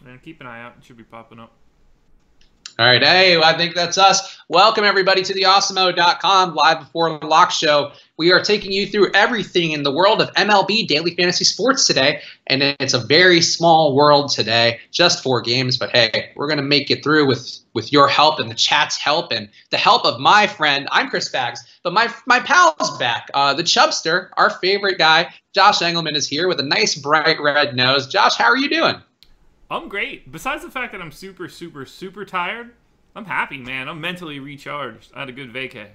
And keep an eye out. It should be popping up. All right. Hey, I think that's us. Welcome, everybody, to the Awesemo.com live before the lock show. We are taking you through everything in the world of MLB daily fantasy sports today. And it's a very small world today, just 4 games. But hey, we're going to make it through with your help and the chat's help and the help of my friend. I'm Chris Bags, but my pal's back. The Chubster, our favorite guy, Josh Engelman, is here with a nice bright red nose. Josh, how are you doing? I'm great. Besides the fact that I'm super, super, super tired, I'm happy, man. I'm mentally recharged. I had a good vacay.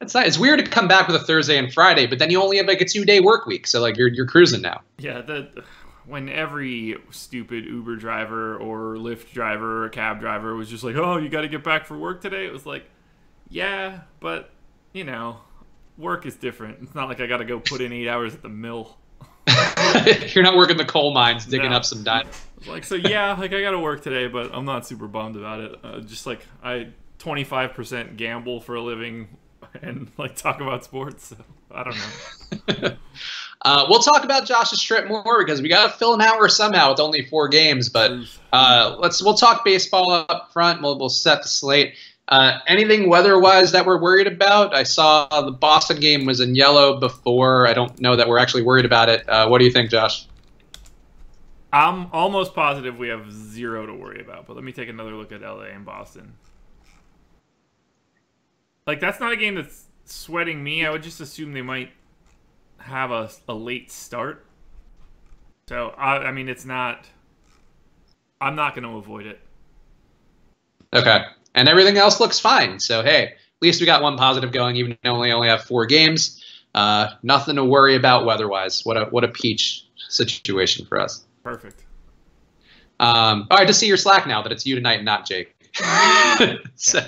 That's nice. It's weird to come back with a Thursday and Friday, but then you only have like a 2-day work week, so like you're cruising now. Yeah, when every stupid Uber driver or Lyft driver or cab driver was just like, "Oh, you got to get back for work today," it was like, yeah, but you know, work is different. It's not like I got to go put in 8 hours at the mill. You're not working the coal mines digging up some diamonds. Like, so yeah, like I got to work today, but I'm not super bummed about it. Just like I 25% gamble for a living and like talk about sports. So I don't know. We'll talk about Josh's trip more because we got to fill an hour somehow with only 4 games. But we'll talk baseball up front. We'll set the slate. Anything weather-wise that we're worried about? I saw the Boston game was in yellow before. I don't know that we're actually worried about it. What do you think, Josh? I'm almost positive we have 0 to worry about, but let me take another look at LA and Boston. Like, that's not a game that's sweating me. I would just assume they might have a late start. So, I mean, it's not... I'm not going to avoid it. Okay. And everything else looks fine. So, hey, at least we got one positive going, even though we only have 4 games. Nothing to worry about weather-wise. What a peach situation for us. Perfect. All right, to see your Slack now that it's you tonight and not Jake. So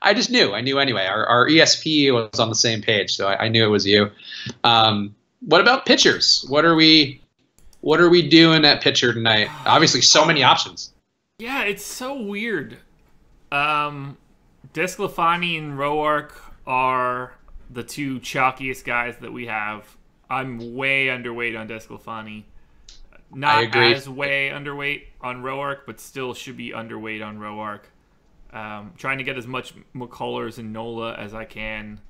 I just knew. I knew anyway. Our ESP was on the same page, so I knew it was you. What about pitchers? What are we doing at pitcher tonight? Obviously, so many options. Yeah, it's so weird. DeSclafani and Roark are the 2 chalkiest guys that we have. I'm way underweight on DeSclafani. Not as way underweight on Roark, but still should be underweight on Roark. Trying to get as much McCullers and Nola as I can.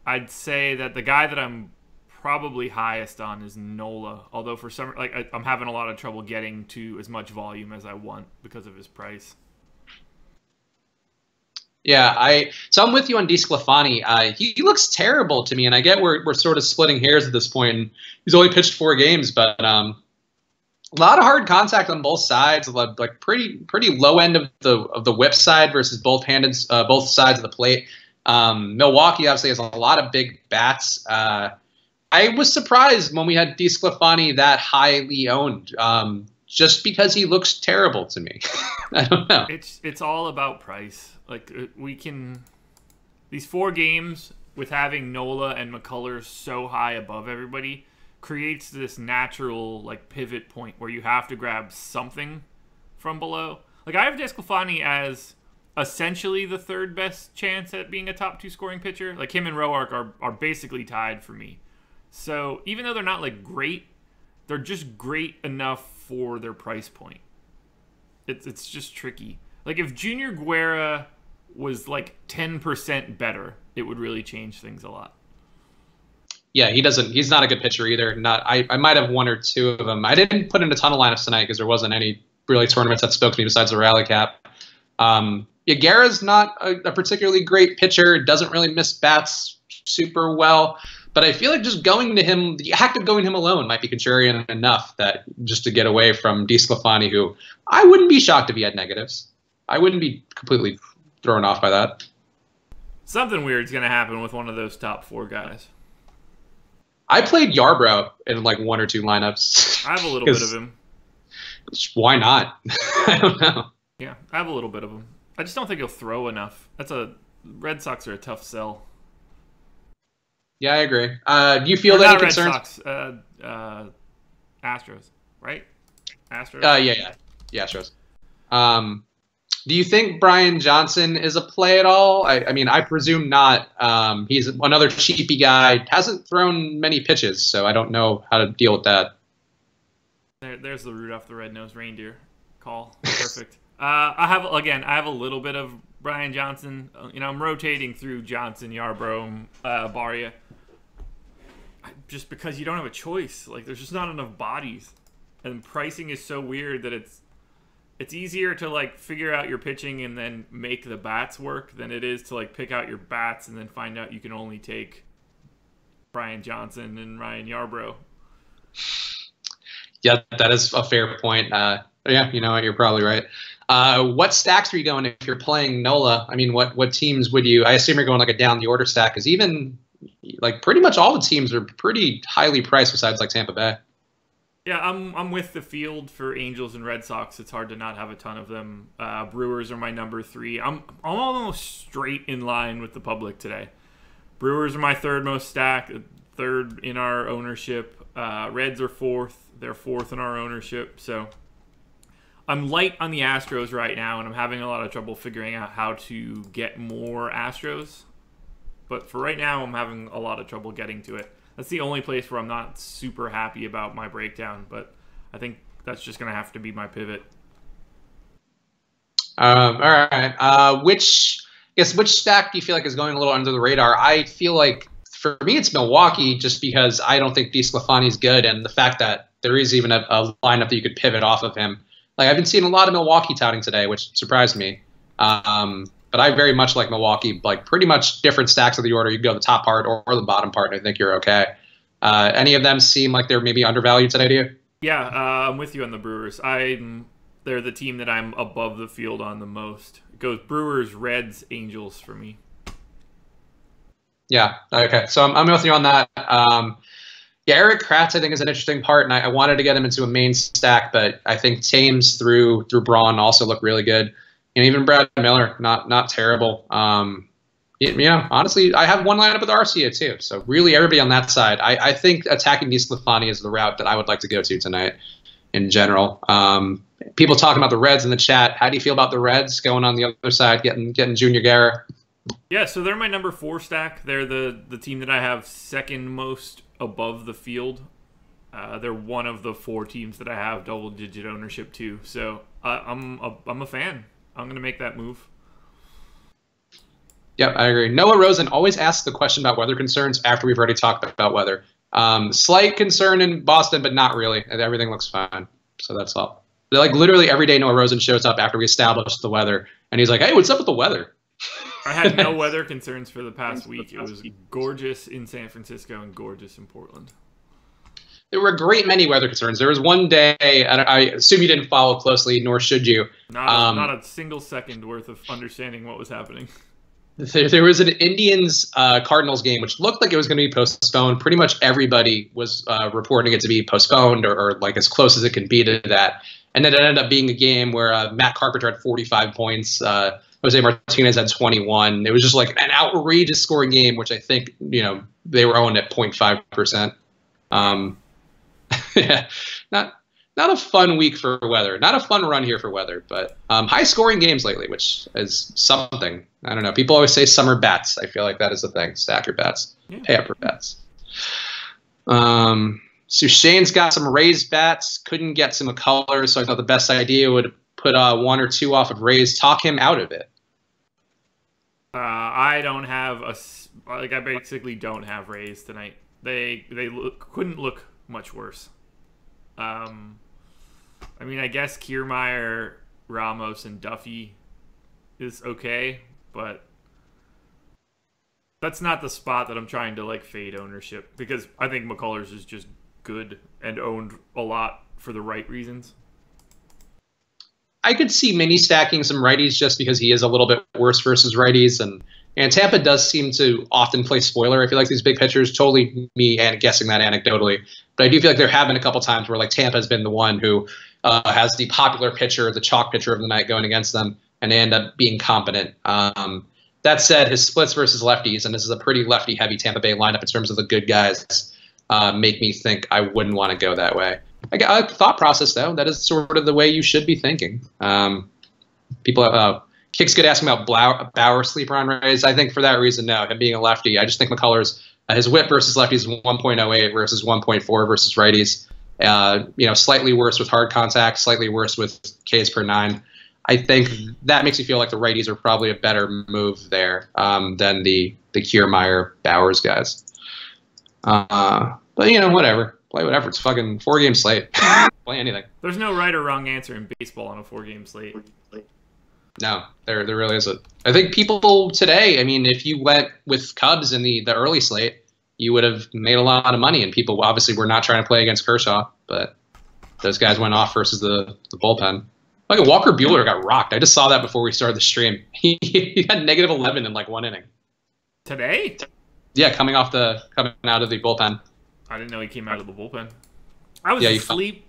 I'd say that the guy that I'm probably highest on is Nola, although for some I'm having a lot of trouble getting to as much volume as I want because of his price. Yeah, so I'm with you on DeSclafani. He looks terrible to me, and I get we're sort of splitting hairs at this point. And he's only pitched 4 games, but a lot of hard contact on both sides, like pretty low end of the whip side versus both sides of the plate. Milwaukee obviously has a lot of big bats. I was surprised when we had DeSclafani that highly owned, just because he looks terrible to me. I don't know. It's all about price. Like we can, these 4 games with having Nola and McCullers so high above everybody creates this natural like pivot point where you have to grab something from below. Like I have DeSclafani as essentially the 3rd best chance at being a top 2 scoring pitcher. Like him and Roark are basically tied for me. So even though they're not like great, they're just great enough for their price point. It's just tricky. Like if Junior Guerra was like 10% better, it would really change things a lot. Yeah, he's not a good pitcher either. I might have 1 or 2 of them. I didn't put in a ton of lineups tonight because there wasn't any really tournaments that spoke to me besides the Rally Cap. Guerra's not a particularly great pitcher. Doesn't really miss bats super well. But I feel like just going to him, the act of going to him alone might be contrarian enough that just to get away from DeSclafani, who I wouldn't be shocked if he had negatives. I wouldn't be completely thrown off by that. Something weird's going to happen with one of those top 4 guys. I played Yarbrough in like 1 or 2 lineups. I have a little bit of him. Why not? I don't know. Yeah, I have a little bit of him. I just don't think he'll throw enough. Red Sox are a tough sell. Yeah, I agree. Do you feel that any concerns? Red Sox, Astros, right? Astros. Yeah, Astros. Do you think Brian Johnson is a play at all? I mean, I presume not. He's another cheapy guy. Hasn't thrown many pitches, so I don't know how to deal with that. There's the Rudolph the Red-Nosed Reindeer call. Perfect. I have a little bit of Brian Johnson. I'm rotating through Johnson, Yarbrough, Barria. Just because you don't have a choice. Like, there's just not enough bodies. And pricing is so weird that it's easier to, like, figure out your pitching and then make the bats work than it is to, like, pick out your bats and then find out you can only take Brian Johnson and Ryan Yarbrough. Yeah, that is a fair point. Yeah, you know what? You're probably right. What stacks are you going if you're playing NOLA? I mean, what teams would you? I assume you're going like a down the order stack, because even like pretty much all the teams are pretty highly priced besides like Tampa Bay. Yeah, I'm with the field for Angels and Red Sox. It's hard to not have a ton of them. Brewers are my number 3. I'm almost straight in line with the public today. Brewers are my third most stacked, third in our ownership. Reds are 4th. They're 4th in our ownership. So I'm light on the Astros right now, and I'm having a lot of trouble figuring out how to get more Astros. But for right now, I'm having a lot of trouble getting to it. That's the only place where I'm not super happy about my breakdown, but I think that's just going to have to be my pivot. All right. Which stack do you feel like is going a little under the radar? I feel like for me it's Milwaukee, just because I don't think DeSclafani's good, and the fact that there is even a lineup that you could pivot off of him. Like, I've been seeing a lot of Milwaukee touting today, which surprised me. But I very much like Milwaukee, like pretty much different stacks of the order. You can go the top part or the bottom part, and I think you're okay. Any of them seem like they're maybe undervalued today to you? Yeah, I'm with you on the Brewers. They're the team that I'm above the field on the most. It goes Brewers, Reds, Angels for me. Yeah, okay. So I'm with you on that. Yeah, Eric Kratz I think is an interesting part, and I wanted to get him into a main stack, but I think Thames through Braun also look really good. And even Brad Miller, not terrible. Honestly, I have one lineup with Arcia too. So really, everybody on that side, I think attacking DeSclafani is the route that I would like to go to tonight. In general, people talking about the Reds in the chat. How do you feel about the Reds going on the other side, getting Junior Guerra? Yeah, so they're my number 4 stack. They're the team that I have second most above the field. They're one of the 4 teams that I have double-digit ownership to. So I'm a fan. I'm going to make that move. Yep, I agree. Noah Rosen always asks the question about weather concerns after we've already talked about weather. Slight concern in Boston, but not really. Everything looks fine. So that's all. Like, literally every day Noah Rosen shows up after we establish the weather, and he's like, hey, what's up with the weather? I had no weather concerns for the past week. It was gorgeous in San Francisco and gorgeous in Portland. There were a great many weather concerns. There was one day, and I assume you didn't follow closely, nor should you. Not a single second worth of understanding what was happening. There was an Indians-Cardinals game, which looked like it was going to be postponed. Pretty much everybody was reporting it to be postponed or like as close as it can be to that. And then it ended up being a game where Matt Carpenter had 45 points. Jose Martinez had 21. It was just like an outrageous scoring game, which I think, they were owned at 0.5%. Yeah, not a fun week for weather. Not a fun run here for weather, but high-scoring games lately, which is something. I don't know. People always say summer bats. I feel like that is the thing. Stack your bats. Yeah. Pay up for bats. So Shane's got some Rays bats. Couldn't get some McCullers, so I thought the best idea would put 1 or 2 off of Rays. Talk him out of it. I don't have I basically don't have Rays tonight. They couldn't look much worse. I mean, I guess Kiermaier, Ramos, and Duffy is okay, but that's not the spot that I'm trying to fade ownership, because I think McCullers is just good and owned a lot for the right reasons. I could see mini stacking some righties just because he is a little bit worse versus righties, and Tampa does seem to often play spoiler. I feel like these big pitchers, totally me and guessing that anecdotally, but I do feel like there have been a couple times where Tampa has been the one who has the popular pitcher, the chalk pitcher of the night going against them, and they end up being competent. That said, his splits versus lefties, and this is a pretty lefty-heavy Tampa Bay lineup in terms of the good guys, make me think I wouldn't want to go that way. I got a thought process, though. That is sort of the way you should be thinking. People, Kick's good asking about Bauer sleeper on Rays. I think for that reason, no. Him being a lefty, I just think McCullers, his whip versus lefties is 1.08 versus 1.4 versus righties. Slightly worse with hard contact, slightly worse with Ks per 9. I think that makes me feel like the righties are probably a better move there than the Kiermaier Bowers guys. But whatever. Play whatever. It's fucking 4-game slate. Play anything. There's no right or wrong answer in baseball on a 4-game slate. No, there really isn't. I think people today, if you went with Cubs in the early slate, you would have made a lot of money, and people obviously were not trying to play against Kershaw, but those guys went off versus the bullpen. Like Walker Buehler got rocked. I just saw that before we started the stream. He had -11 in like 1 inning. Today? Yeah, coming out of the bullpen. I didn't know he came out of the bullpen. I was asleep,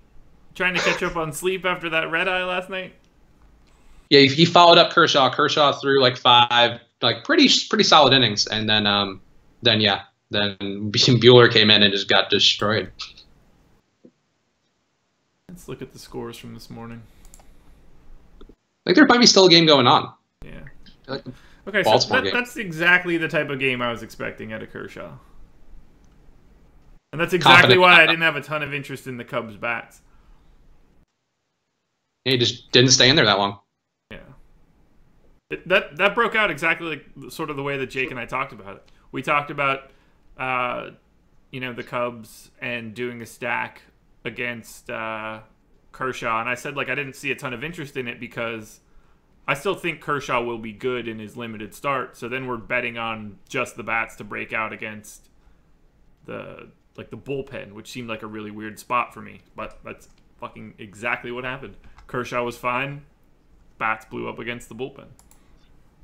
trying to catch up on sleep after that red eye last night. Yeah, he followed up Kershaw. Kershaw threw like 5, like pretty solid innings, and then Buehler came in and just got destroyed. Let's look at the scores from this morning. Like there might be still a game going on. Yeah. Like okay, so that's exactly the type of game I was expecting out of Kershaw. And that's exactly why I didn't have a ton of interest in the Cubs' bats. He just didn't stay in there that long. Yeah. That broke out exactly like sort of the way that Jake and I talked about it. We talked about, the Cubs and doing a stack against Kershaw, and I said I didn't see a ton of interest in it because I still think Kershaw will be good in his limited start. So then we're betting on just the bats to break out against the bullpen, which seemed like a really weird spot for me. But that's fucking exactly what happened. Kershaw was fine. Bats blew up against the bullpen.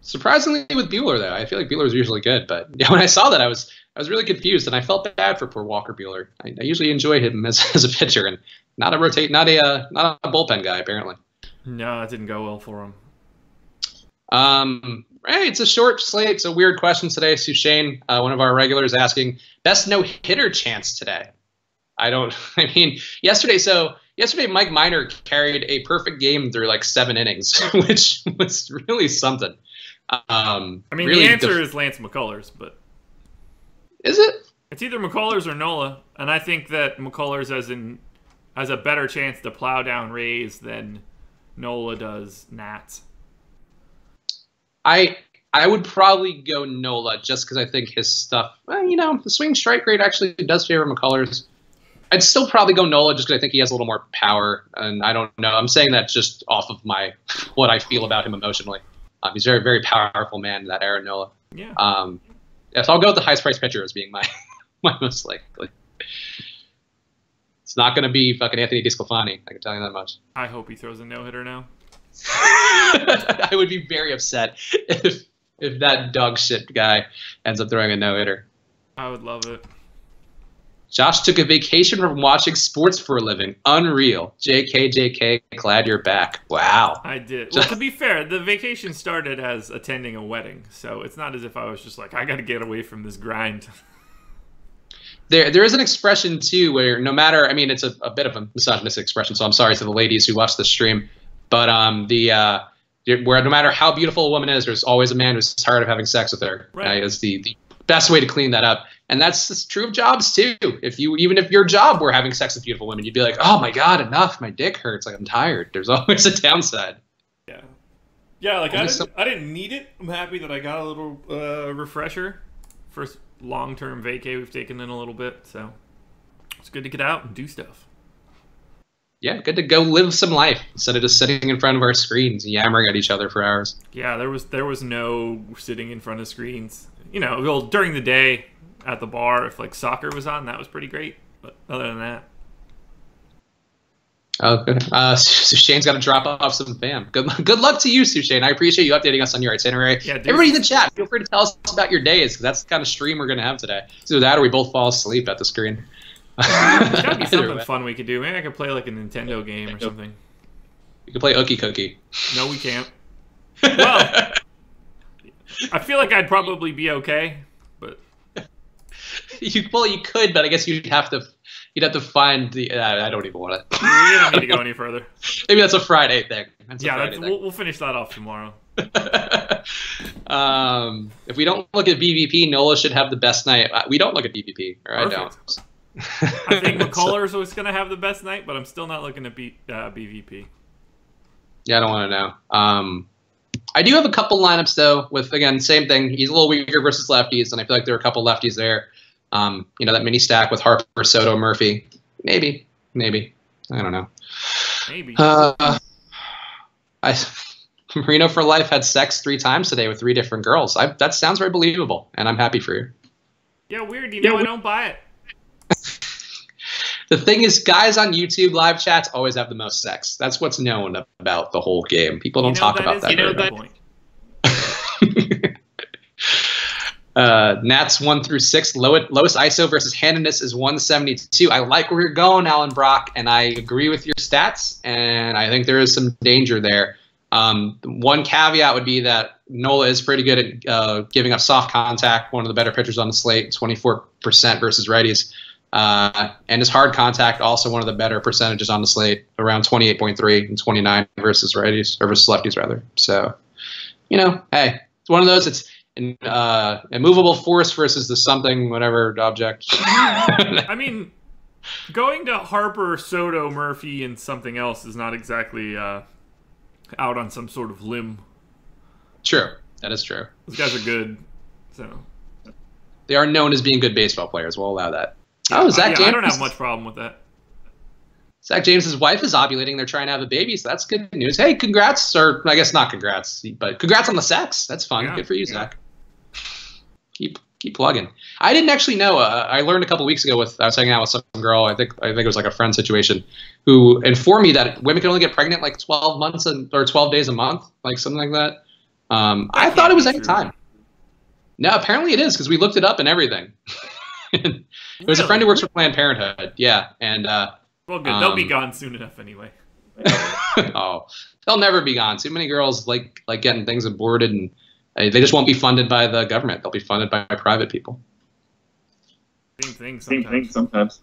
Surprisingly with Buehler, though, I feel like Buehler's usually good, but when I saw that, I was really confused, and I felt bad for poor Walker Buehler. I usually enjoy him as a pitcher, and not a bullpen guy apparently. No, that didn't go well for him. It's a short slate. It's a weird question today. Sushane, one of our regulars, asking best no-hitter chance today. Yesterday Mike Minor carried a perfect game through like 7 innings, which was really something. The answer is Lance McCullers, but is it? It's either McCullers or Nola, and I think that McCullers has a better chance to plow down Rays than Nola does Nats. I would probably go Nola just because I think his stuff, the swing strike rate actually does favor McCullers. I'd still probably go Nola just because I think he has a little more power, and I don't know. I'm saying that just off of what I feel about him emotionally. He's a very, very powerful man, that Aaron Nola. Yeah. So I'll go with the highest price pitcher as being my most likely. It's not going to be fucking Anthony DeSclafani. I can tell you that much. I hope he throws a no-hitter now. I would be very upset if that dog shit guy ends up throwing a no-hitter. I would love it. Josh took a vacation from watching sports for a living. Unreal. JK, glad you're back. Wow. I did. Well, to be fair, the vacation started as attending a wedding, so it's not as if I was just like, I got to get away from this grind. There is an expression, too, where no matter, it's a bit of a misogynistic expression, so I'm sorry to the ladies who watch the stream, but where no matter how beautiful a woman is, there's always a man who's tired of having sex with her. Right. Is the best way to clean that up. And that's true of jobs too. Even if your job were having sex with beautiful women, you'd be like, oh my God, enough. My dick hurts. Like I'm tired. There's always a downside. Yeah. Yeah. I didn't need it. I'm happy that I got a little refresher. First long-term vacay we've taken in a little bit. So it's good to get out and do stuff. Yeah. Good to go live some life instead of just sitting in front of our screens and yammering at each other for hours. Yeah. There was no sitting in front of screens, during the day. At the bar, if soccer was on, that was pretty great. But other than that, oh, good. Shane's got to drop off some fam. Good luck to you, Shane. I appreciate you updating us on your itinerary. Yeah, everybody in the chat, feel free to tell us about your days because that's the kind of stream we're going to have today. It's either that or we both fall asleep at the screen. There's got to be something fun we could do. Maybe I could play a Nintendo game or something. We could play Ookie Cookie. No, we can't. Well, I feel like I'd probably be okay. You could, but I guess you'd have to find the. I don't even want to. We don't need to go any further. Maybe that's a Friday thing. We'll finish that off tomorrow. If we don't look at BVP, Nola should have the best night. We don't look at BVP, or Perfect. I don't. I think McCullers was going to have the best night, but I'm still not looking to beat BVP. Yeah, I don't want to know. I do have a couple lineups, though, with, again, same thing. He's a little weaker versus lefties, and I feel like there are a couple lefties there. That mini stack with Harper, Soto, Murphy. Maybe. I don't know. Maybe. Marino for Life had sex 3 times today with 3 different girls. That sounds very believable, and I'm happy for you. Yeah, weird. I don't buy it. The thing is, guys on YouTube live chats always have the most sex. That's what's known about the whole game. People don't talk about that. Nats 1 through 6. Lowest ISO versus handedness is 172. I like where you're going, Alan Brock, and I agree with your stats, and I think there is some danger there. One caveat would be that Nola is pretty good at giving up soft contact, one of the better pitchers on the slate, 24% versus righties. And his hard contact, also one of the better percentages on the slate, around 28.3 and 29 versus righties, or versus lefties rather. So, hey, it's one of those. It's an immovable force versus the something, whatever object. I mean, going to Harper, Soto, Murphy, and something else is not exactly out on some sort of limb. True, that is true. These guys are good, so they are known as being good baseball players. We'll allow that. Oh, Zach James. I don't have much problem with that. Zach James's wife is ovulating. They're trying to have a baby, so that's good news. Hey, congrats, or I guess not congrats, but congrats on the sex. That's fun. Yeah, good for you, Zach. Keep plugging. I didn't actually know. I learned a couple weeks ago I was hanging out with some girl. I think it was like a friend situation, who informed me that women can only get pregnant like 12 months or 12 days a month, like something like that. I thought it was any time. No, apparently it is, because we looked it up and everything. It was a friend who works for Planned Parenthood. Yeah, and well, good. They'll be gone soon enough anyway. Oh, they'll never be gone. Too many girls like getting things aborted, and they just won't be funded by the government. They'll be funded by private people. Same thing sometimes.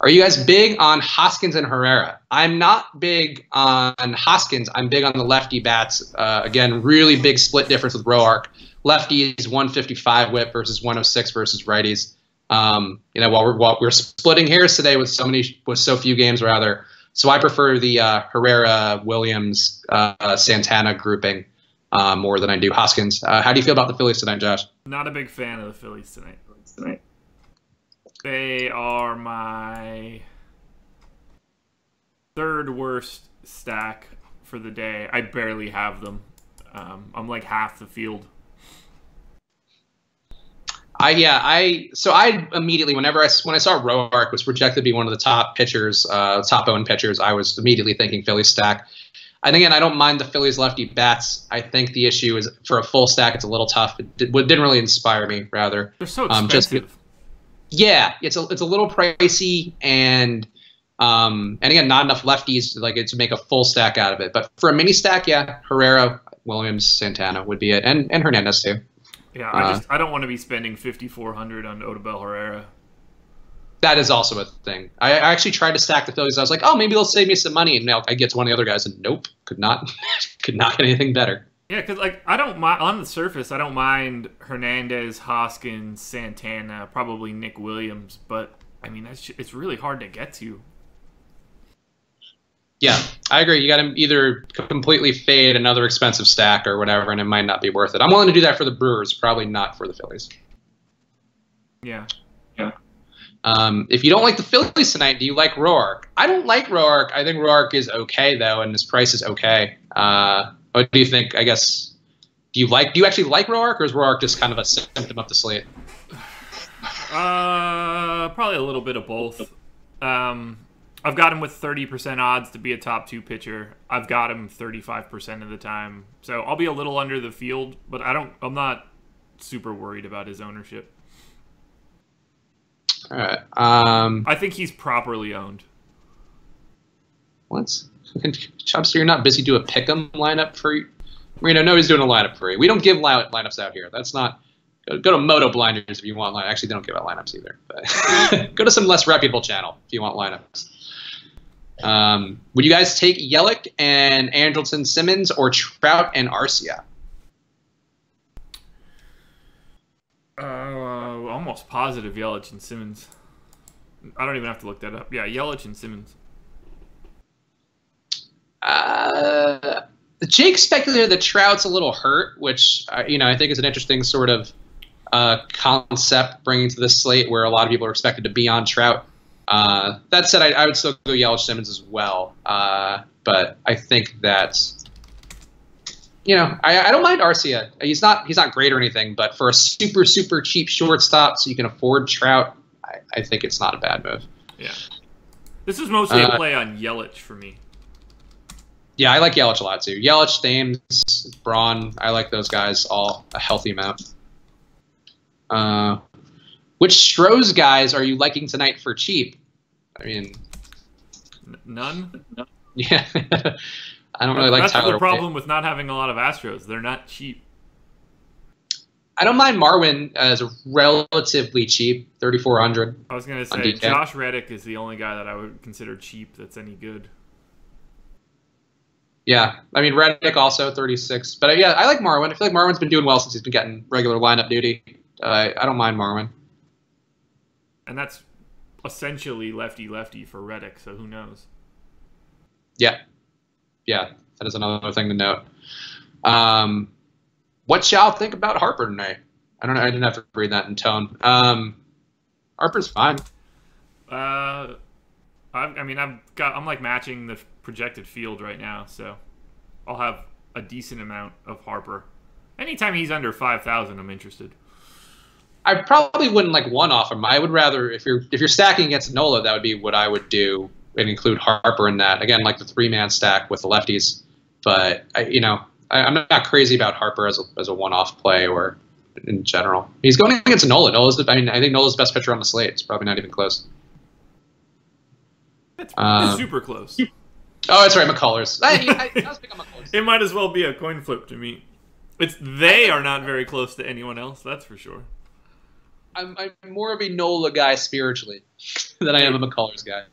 Are you guys big on Hoskins and Herrera? I'm not big on Hoskins. I'm big on the lefty bats. Again, really big split difference with Roark. Lefties 155 whip versus 106 versus righties. While we're splitting hairs today with so few games rather. So I prefer the Herrera, Williams, Santana grouping more than I do Hoskins. How do you feel about the Phillies tonight, Josh? Not a big fan of the Phillies tonight. They are my 3rd worst stack for the day. I barely have them. I'm like half the field. I immediately, when I saw Roark was projected to be one of the top pitchers, top owned pitchers, I was immediately thinking Phillies stack. And again, I don't mind the Phillies lefty bats. I think the issue is for a full stack, it's a little tough. It didn't really inspire me, rather. They're so expensive. It's a little pricey, and again, not enough lefties to make a full stack out of it. But for a mini stack, yeah, Herrera, Williams, Santana would be it, and Hernandez too. Yeah, I don't want to be spending $5,400 on Odubel Herrera. That is also a thing. I actually tried to stack the Phillies. I was like, oh, maybe they'll save me some money, and now I get to one of the other guys, and nope, could not get anything better. Yeah, because I don't mind on the surface. I don't mind Hernandez, Hoskins, Santana, probably Nick Williams, but I mean it's really hard to get to. Yeah, I agree. You got to either completely fade another expensive stack or whatever, and it might not be worth it. I'm willing to do that for the Brewers, probably not for the Phillies. Yeah. If you don't like the Phillies tonight, do you like Roark? I don't like Roark. I think Roark is okay, though, and his price is okay. What do you think? I guess, do you actually like Roark, or is Roark just kind of a symptom of the slate? Probably a little bit of both. I've got him with 30% odds to be a top 2 pitcher. I've got him 35% of the time. So I'll be a little under the field, but I'm not super worried about his ownership. All right. I think he's properly owned. What? Chubster, you're not busy doing a pick'em lineup for you? Marino, nobody's doing a lineup for you. We don't give lineups out here. That's not... Go to Moto Blinders if you want lineups. Actually, they don't give out lineups either. But go to some less reputable channel if you want lineups. Would you guys take Yelich and Andrelton Simmons or Trout and Arcia? Almost positive Yelich and Simmons. I don't even have to look that up. Yeah, Yelich and Simmons. Jake speculated that Trout's a little hurt, which I think is an interesting sort of concept bringing to this slate where a lot of people are expected to be on Trout. That said, I would still go Yelich Simmons as well. But I think that I don't mind Arcia. He's not great or anything, but for a super super cheap shortstop, so you can afford Trout, I think it's not a bad move. Yeah, this is mostly a play on Yelich for me. Yeah, I like Yelich a lot too. Yelich, Thames, Braun, I like those guys all a healthy amount. Which Stros guys are you liking tonight for cheap? I mean, none. Yeah, I don't really like That's Tyler. the problem with not having a lot of Astros. They're not cheap. I don't mind Marwin as a relatively cheap, 3,400. I was gonna say Josh Reddick is the only guy that I would consider cheap that's any good. Yeah, I mean Reddick also 36, but yeah, I like Marwin. I feel like Marwin's been doing well since he's been getting regular lineup duty. I don't mind Marwin. And that's essentially lefty for Reddick, so who knows? Yeah, that is another thing to note. What y'all think about Harper tonight? I don't know. I didn't have to read that in tone. Harper's fine. I'm like matching the projected field right now, so I'll have a decent amount of Harper. Anytime he's under 5,000, I'm interested. I probably wouldn't like one off him. I would rather, if you're stacking against Nola, that would be what I would do and include Harper in that. Again, like the 3-man stack with the lefties. But I'm not crazy about Harper as a one-off play or in general. He's going against Nola. I think Nola's the best pitcher on the slate. It's probably not even close. It's super close. Oh, that's right, McCullers. I was picking on McCullers. It might as well be a coin flip to me. They are not very close to anyone else, that's for sure. I'm more of a Nola guy spiritually than I am a McCullers guy.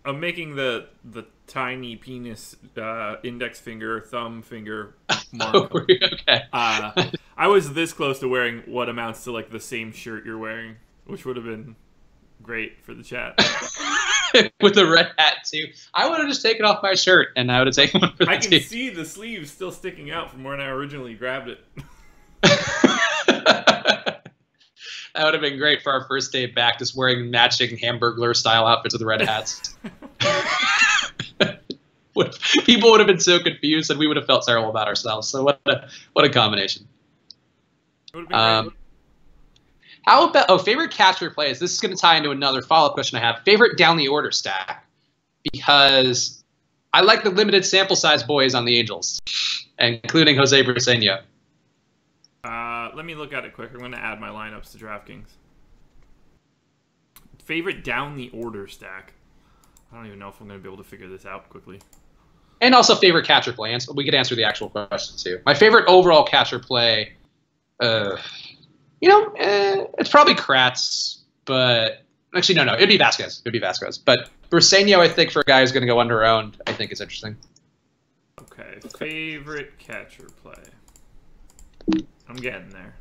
I'm making the tiny penis index finger, thumb finger mark. Okay. I was this close to wearing what amounts to like the same shirt you're wearing, which would have been great for the chat. With the red hat too. I would have just taken off my shirt and I would have taken one for the team. I can see the sleeves still sticking out from when I originally grabbed it. That would have been great for our first day back, just wearing matching Hamburglar style outfits with red hats. People would have been so confused, and we would have felt terrible about ourselves. So what a combination. It would have been great. How about favorite catcher plays? This is going to tie into another follow-up question I have. Favorite down the order stack, because I like the limited sample size boys on the Angels, including Jose Briseño. Let me look at it quick. I'm going to add my lineups to DraftKings. Favorite down the order stack. I don't even know if I'm going to be able to figure this out quickly. And also favorite catcher play. We could answer the actual question too. My favorite overall catcher play, it's probably Kratz, but actually no, it'd be Vasquez. But Briseño, I think for a guy who's going to go under-owned, I think is interesting. Okay, favorite catcher play. I'm getting there.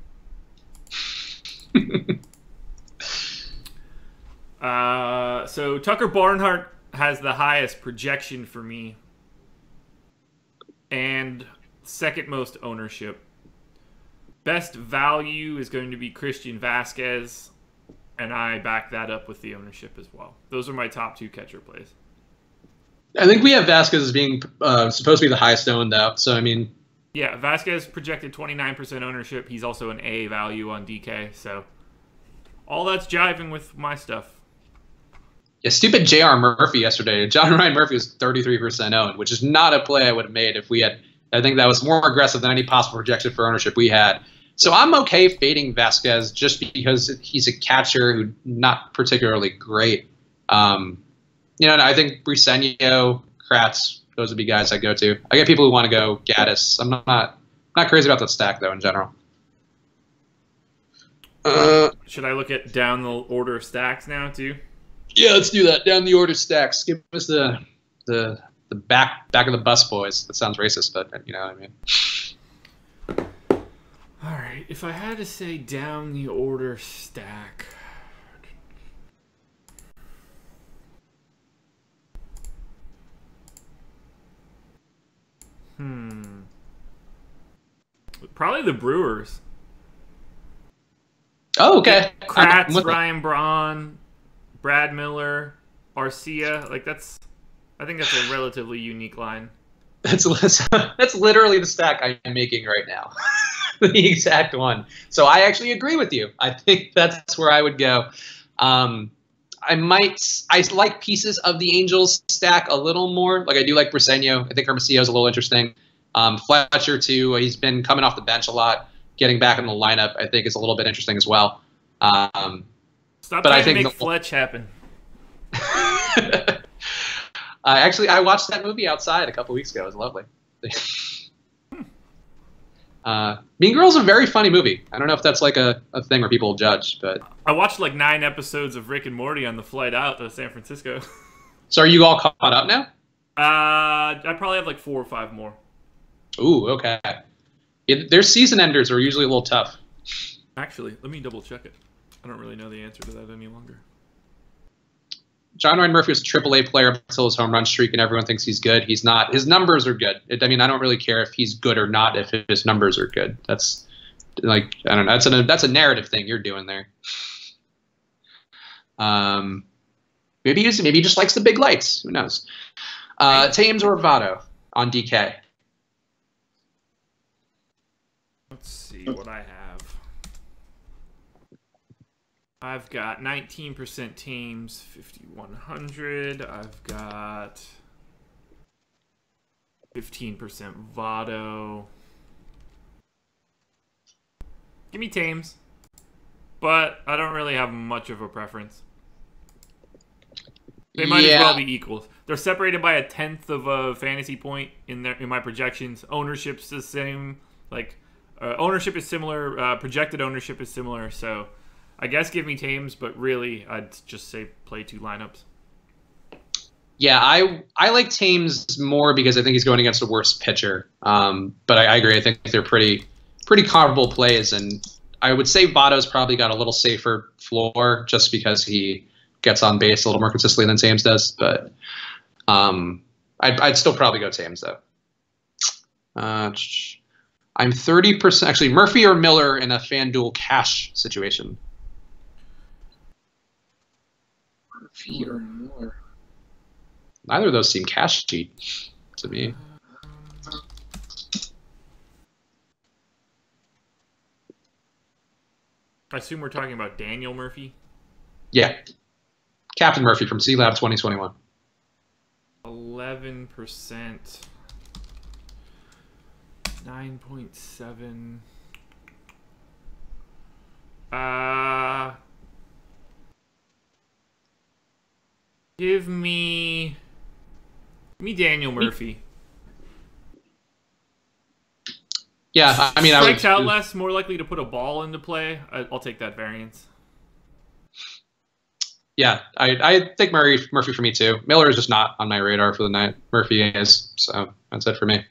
So Tucker Barnhart has the highest projection for me and second most ownership. Best value is going to be Christian Vasquez, and I back that up with the ownership as well. Those are my top two catcher plays. I think we have Vasquez as being supposed to be the highest owned, though. So, I mean... Yeah, Vasquez projected 29% ownership. He's also an A value on DK, so all that's jiving with my stuff. Yeah, stupid J.R. Murphy yesterday. John Ryan Murphy was 33% owned, which is not a play I would have made if we had. I think that was more aggressive than any possible projection for ownership we had. So I'm okay fading Vasquez just because he's a catcher who's not particularly great. I think Briseño, Kratz, those would be guys I go to. I get people who want to go Gaddis. I'm not crazy about that stack though in general. Should I look at down the order of stacks now too? Yeah, let's do that. Down the order stacks. Give us the back of the bus boys. That sounds racist, but you know what I mean. All right. If I had to say down the order stack, Probably the Brewers. Oh, okay. Kratz, Ryan Braun, Brad Miller, Arcia. Like I think that's a relatively unique line. That's literally the stack I'm making right now. The exact one. So I actually agree with you. I think that's where I would go. I like pieces of the Angels stack a little more. Like I do like Briseño. I think Hermosillo is a little interesting. Fletcher too. He's been coming off the bench a lot. Getting back in the lineup, I think, is a little bit interesting as well. Stop trying to make Fletch happen. Actually, I watched that movie outside a couple weeks ago. It was lovely. Mean Girls is a very funny movie. I don't know if that's like a thing where people judge, but I watched like 9 episodes of Rick and Morty on the flight out to San Francisco. So are you all caught up now? I probably have like 4 or 5 more. Ooh, okay. Their season enders are usually a little tough. Actually, let me double check it. I don't really know the answer to that any longer. John Ryan Murphy was a AAA player until his home run streak, and everyone thinks he's good. He's not. His numbers are good. I don't really care if he's good or not if his numbers are good. That's like, I don't know. That's a narrative thing you're doing there. Maybe he just likes the big lights. Who knows? Thames or Votto on DK. Let's see what I have. I've got 19% Thames, 5,100. I've got 15% Votto. Give me Thames, but I don't really have much of a preference. They might as well be equals. They're separated by 1/10 of a fantasy point in my projections. Ownership's the same. Like ownership is similar. Projected ownership is similar. So I guess give me Thames, but really I'd just say play 2 lineups. Yeah, I like Thames more because I think he's going against a worse pitcher. But I agree. I think they're pretty comparable plays, and I would say Votto's probably got a little safer floor just because he gets on base a little more consistently than Thames does. But I'd still probably go Thames though. I'm 30%. Actually, Murphy or Miller in a FanDuel cash situation. Murphy or Miller. Neither of those seem cash cheap to me. I assume we're talking about Daniel Murphy? Yeah. Captain Murphy from C-Lab 2021. 11%. 9.7. Give me Daniel Murphy. Yeah, I mean, strikes out less, more likely to put a ball into play. I'll take that variance. Yeah, I think Murphy for me too. Miller is just not on my radar for the night. Murphy is, so that's it for me.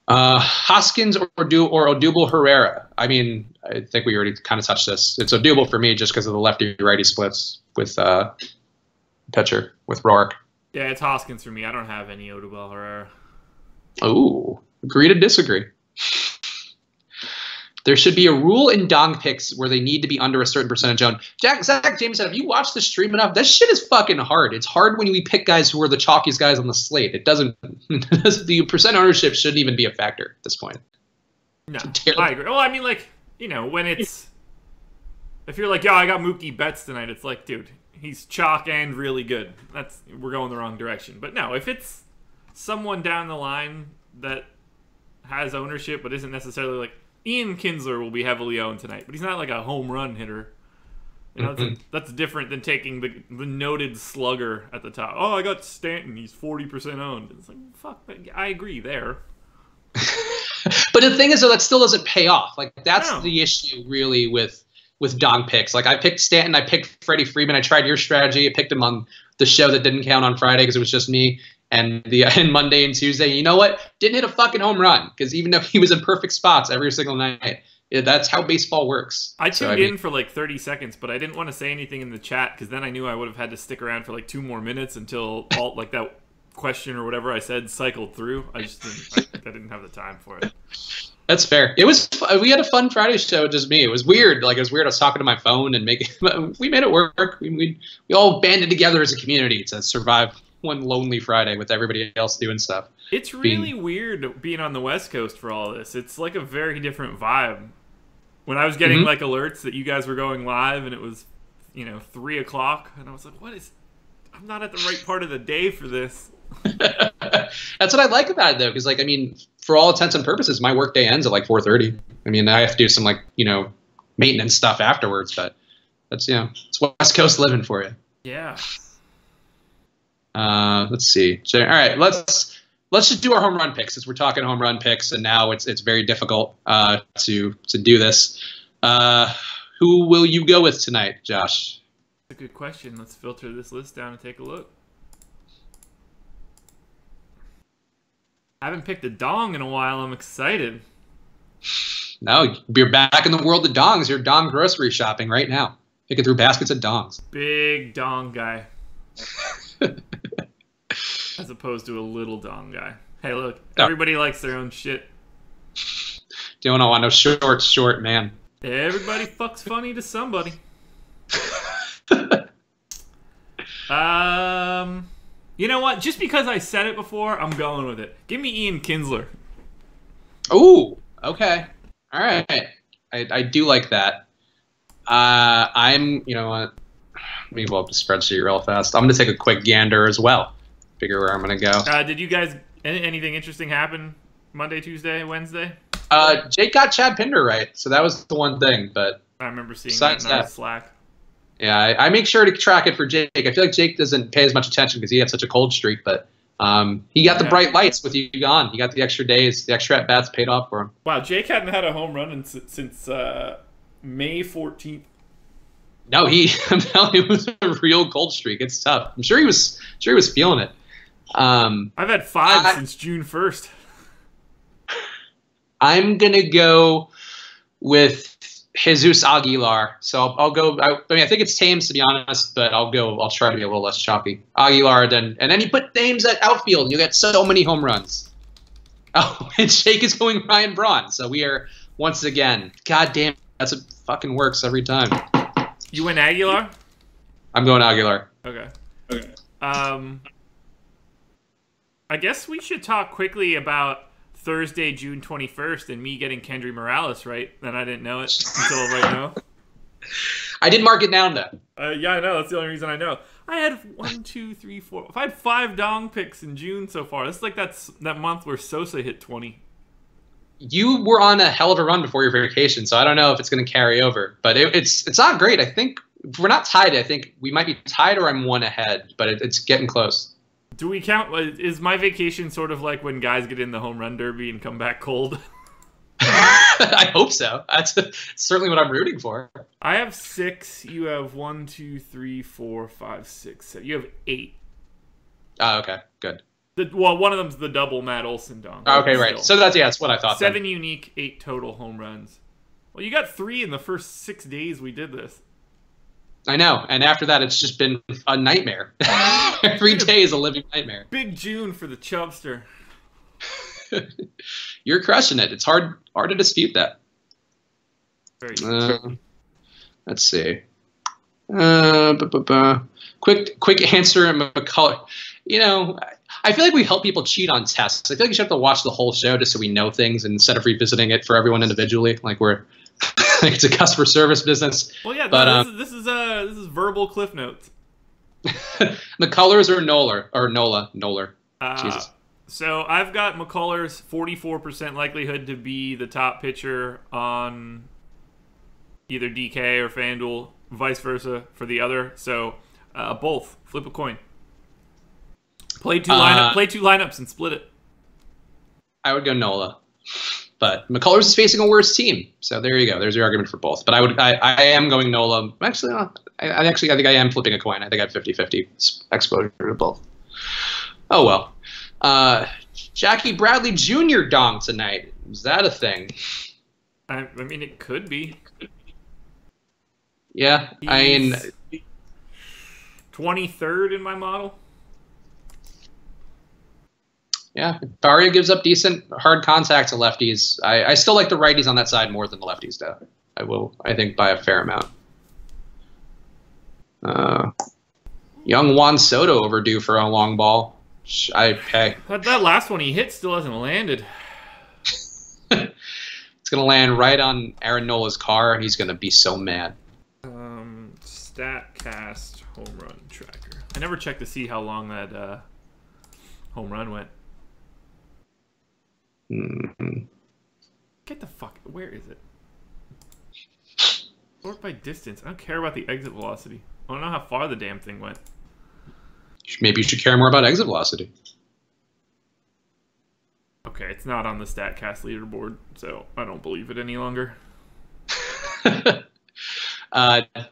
Hoskins or Odubel Herrera. I mean, I think we already kind of touched this. It's Odubel for me just because of the lefty-righty splits with pitcher with Rourke. Yeah, it's Hoskins for me. I don't have any Odubel Herrera. Oh, agree to disagree. There should be a rule in dong picks where they need to be under a certain percentage owned. Zach James said, have you watched the stream enough? That shit is fucking hard. It's hard when we pick guys who are the chalkiest guys on the slate. It doesn't. The percent ownership shouldn't even be a factor at this point. No, I agree. Well, I mean, like, you know, when it's if you're like, yo, I got Mookie Betts tonight, it's like, dude, he's chalk and really good. We're going the wrong direction. But no, if it's someone down the line that has ownership but isn't necessarily like Ian Kinsler will be heavily owned tonight, but he's not like a home run hitter. You know, that's different than taking the noted slugger at the top. Oh, I got Stanton. He's 40% owned. It's like, fuck, I agree there. But the thing is, though, that still doesn't pay off. Like, that's the issue, really, with dong picks. Like, I picked Stanton. I picked Freddie Freeman. I tried your strategy. I picked him on the show that didn't count on Friday because it was just me. And Monday and Tuesday, you know what? Didn't hit a fucking home run because even though he was in perfect spots every single night, that's how baseball works. I tuned in for like 30 seconds, but I didn't want to say anything in the chat because then I knew I would have had to stick around for like 2 more minutes until all like that question or whatever I said cycled through. I just didn't have the time for it. That's fair. It was. We had a fun Friday show, just me. It was weird. Like, it was weird. I was talking to my phone and making. We made it work. We all banded together as a community to survive one lonely Friday with everybody else doing stuff. It's really weird being on the West Coast for all this. It's like a very different vibe. When I was getting like alerts that you guys were going live and it was, 3 o'clock, and I was like, "What is? I'm not at the right part of the day for this." That's what I like about it, though, because, like, I mean, for all intents and purposes, my workday ends at like 4:30. I mean, I have to do some maintenance stuff afterwards, but that's it's West Coast living for you. Yeah. Let's see. So, all right, let's just do our home run picks, since we're talking home run picks, and now it's very difficult to do this. Who will you go with tonight, Josh? That's a good question. Let's filter this list down and take a look. I haven't picked a dong in a while. I'm excited. No, you're back in the world of dongs. You're dong grocery shopping right now, picking through baskets of dongs. Big dong guy. As opposed to a little dong guy. Hey, look, everybody likes their own shit. Don't want no short man. Everybody fucks funny to somebody. You know what? Just because I said it before, I'm going with it. Give me Ian Kinsler. Ooh, okay. All right. I do like that. You know what? Let me pull up the spreadsheet real fast. I'm going to take a quick gander as well. Figure where I'm going to go. Did you guys, anything interesting happen Monday, Tuesday, Wednesday? Jake got Chad Pinder right, so that was the one thing. But I remember seeing that in our Slack. Yeah, I make sure to track it for Jake. I feel like Jake doesn't pay as much attention because he had such a cold streak, but he got the bright lights with you gone. He got the extra days, the extra at-bats paid off for him. Wow, Jake hadn't had a home run since May 14th. No, it was a real cold streak. It's tough. I'm sure he was feeling it. I've had 5 since June 1st. I'm gonna go with Jesus Aguilar. So I'll go. I think it's Thames, to be honest, but I'll try to be a little less choppy. Aguilar, and then you put Thames at outfield, and you get so many home runs. Oh, and Jake is going Ryan Braun. So we are once again. God damn, that's it. Fucking works every time. You went Aguilar? I'm going Aguilar. Okay. I guess we should talk quickly about Thursday, June 21st, and me getting Kendry Morales right. And I didn't know it until right now. I did mark it down, though. Yeah, I know. That's the only reason I know. I had 1, 2, 3, 4. I had 5 dong picks in June so far. This is like that month where Sosa hit 20. You were on a hell of a run before your vacation, so I don't know if it's going to carry over. But it's not great. I think if we're not tied. I think we might be tied, or I'm 1 ahead. But it's getting close. Do we count? Is my vacation sort of like when guys get in the home run derby and come back cold? I hope so. That's certainly what I'm rooting for. I have 6. You have 1, 2, 3, 4, 5, 6, 7. You have 8. Oh, okay, good. One of them's the double Matt Olson dong. Okay, right. So that's what I thought. 7 unique, 8 total home runs. Well, you got 3 in the first 6 days we did this. I know, and after that, it's just been a nightmare. Every day is a living nightmare. Big June for the Chubster. You're crushing it. It's hard to dispute that. Let's see. Quick answer, McCullough. I feel like we help people cheat on tests. I feel like you should have to watch the whole show just so we know things instead of revisiting it for everyone individually. Like it's a customer service business. Well, yeah, but this is verbal cliff notes. McCullers or Nola? Jesus. So I've got McCullers 44% likelihood to be the top pitcher on either DK or FanDuel, vice versa for the other. So both. Flip a coin. Play two lineups and split it. I would go Nola. But McCullers is facing a worse team, so there you go. There's your argument for both. But I am going Nola. Actually, I think I am flipping a coin. I think I have 50-50 exposure to both. Oh well. Jackie Bradley Jr. dong tonight. Is that a thing? I mean, it could be. Yeah, He's 23rd in my model. Yeah, Barrio gives up decent hard contact to lefties. I still like the righties on that side more than the lefties, though. I think, by a fair amount. Young Juan Soto overdue for a long ball. I pay. But that last one he hit still hasn't landed. It's going to land right on Aaron Nola's car, and he's going to be so mad. StatCast home run tracker. I never checked to see how long that home run went. Get the fuck. Where is it? Sort by distance. I don't care about the exit velocity. I don't know how far the damn thing went. Maybe you should care more about exit velocity. Okay, it's not on the StatCast leaderboard, so I don't believe it any longer.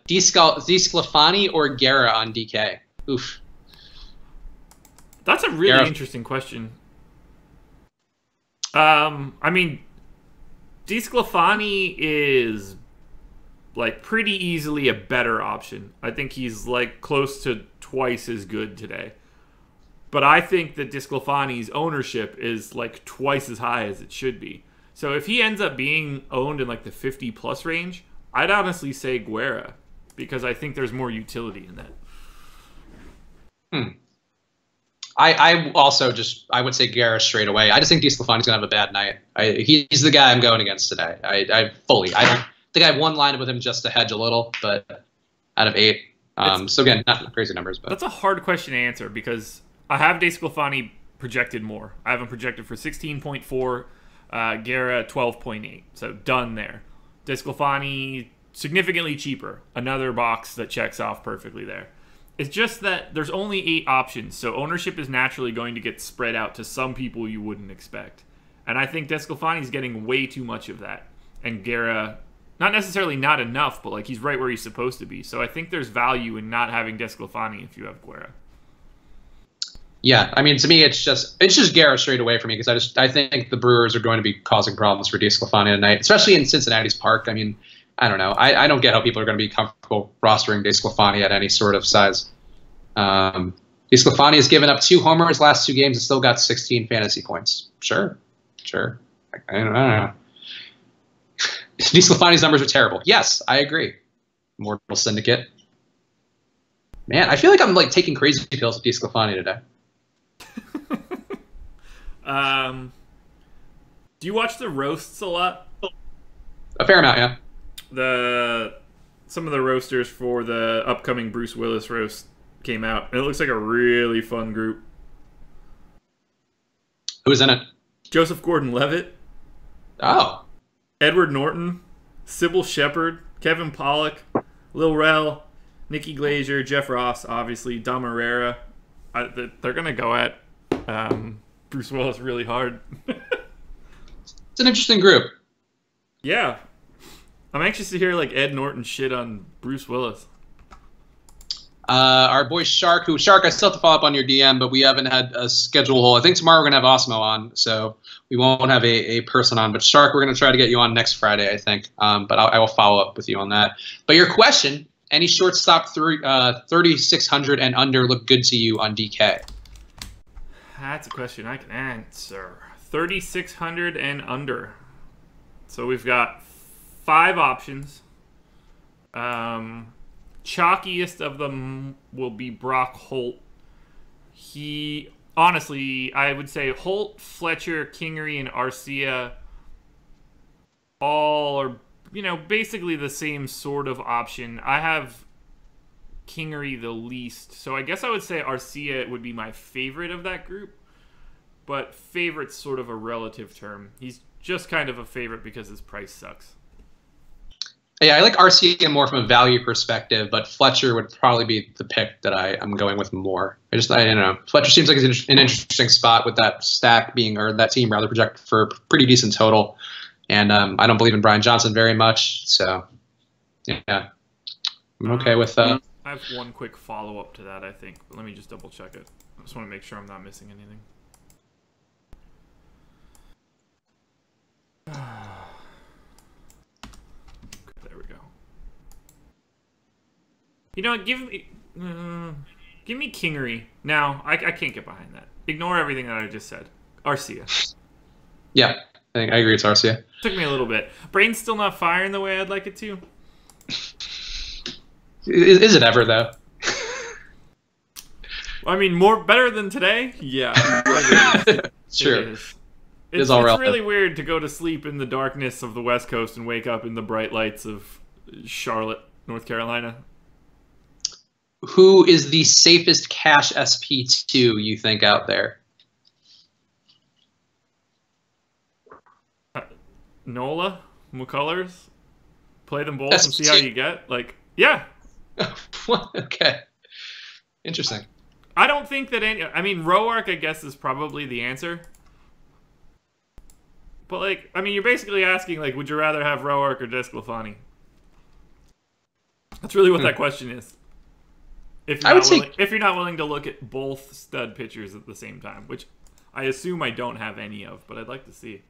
DeSclafani or Guerra on DK? Oof. That's a really interesting question. I mean, DeSclafani is like pretty easily a better option. I think he's like close to twice as good today. But I think that DeSclafani's ownership is like twice as high as it should be. So if he ends up being owned in like the 50+ range, I'd honestly say Guerra, because I think there's more utility in that. I also I would say Guerra straight away. I just think DeSclafani's gonna have a bad night. He's the guy I'm going against today. I don't think I have one lineup with him just to hedge a little, but out of 8. So again, not crazy numbers, but that's a hard question to answer because I have DeSclafani projected more. I have him projected for 16.4, Guerra 12.8. So done there. DeSclafani significantly cheaper. Another box that checks off perfectly there. It's just that there's only 8 options, so ownership is naturally going to get spread out to some people you wouldn't expect. And I think DeSclafani's getting way too much of that. And Guerra, not necessarily not enough, but like he's right where he's supposed to be. So I think there's value in not having DeSclafani if you have Guerra. Yeah, I mean, to me, it's just Guerra straight away for me because I think the Brewers are going to be causing problems for DeSclafani tonight, especially in Cincinnati's park. I mean, I don't know. I don't get how people are going to be comfortable rostering DeSclafani at any sort of size. DeSclafani has given up 2 homers last 2 games and still got 16 fantasy points. Sure. I don't know. DeSclafani's numbers are terrible. Yes, I agree. Mortal Syndicate. Man, I feel like I'm like taking crazy pills with DeSclafani today. Do you watch the roasts a lot? A fair amount, yeah. Some of the roasters for the upcoming Bruce Willis roast came out. And it looks like a really fun group. Who's in it? Joseph Gordon-Levitt. Oh. Edward Norton. Sybil Shepherd. Kevin Pollak. Lil Rel. Nikki Glazier. Jeff Ross, obviously. Dom Herrera. They're going to go at Bruce Willis really hard. It's an interesting group. Yeah. I'm anxious to hear like Ed Norton shit on Bruce Willis. Our boy Shark, I still have to follow up on your DM, but we haven't had a schedule hole. I think tomorrow we're going to have Osmo on, so we won't have a person on. But Shark, we're going to try to get you on next Friday, I think. But I will follow up with you on that. But your question, any shortstop 3,600 and under look good to you on DK? That's a question I can answer. 3,600 and under. So we've got 5 options. Chalkiest of them will be Brock Holt. Honestly, I would say Holt, Fletcher, Kingery, and Arcia all are, basically the same sort of option. I have Kingery the least, so I guess I would say Arcia would be my favorite of that group. But favorite's sort of a relative term. He's just kind of a favorite because his price sucks. Yeah, I like RCA more from a value perspective, but Fletcher would probably be the pick that I'm going with more. I don't know. Fletcher seems like he's an interesting spot with that that team rather projected for a pretty decent total. And I don't believe in Brian Johnson very much, so yeah, I'm okay with that. I have one quick follow-up to that, I think. But let me just double-check it. I just want to make sure I'm not missing anything. There we go. Give me Kingery. Now, I can't get behind that. Ignore everything that I just said. Arcia. Yeah, I agree. It's Arcia. Took me a little bit. Brain's still not firing the way I'd like it to. Is it ever though? I mean, better than today. Yeah, sure. It is. It's really weird to go to sleep in the darkness of the West Coast and wake up in the bright lights of Charlotte, North Carolina. Who is the safest cash SP2 you think out there? Nola, McCullers, play them both and see how you get. Like, yeah. Okay. Interesting. I don't think that any. I mean, Roark, I guess, is probably the answer. But, like, I mean, you're basically asking, like, would you rather have Roark or DeSclafani? That's really what that question is. If you're not willing to look at both stud pitchers at the same time, which I assume I don't have any of, but I'd like to see.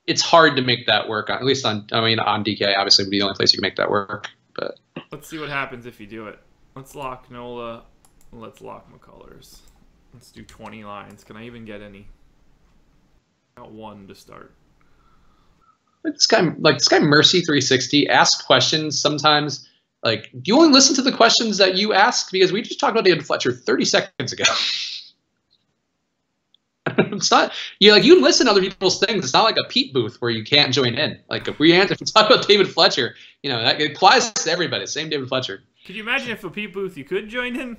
It's hard to make that work. At least on DK, obviously, would be the only place you can make that work. But let's see what happens if you do it. Let's lock Nola. Let's lock McCullers. Let's do 20 lines. Can I even get any? Got one to start. This guy Mercy 360 asks questions sometimes. Like, do you only listen to the questions that you ask? Because we just talked about David Fletcher 30 seconds ago. It's not you can listen to other people's things. It's not like a Pete booth where you can't join in. Like if we talk about David Fletcher, that it applies to everybody. Same David Fletcher. Could you imagine if a Pete booth you could join in?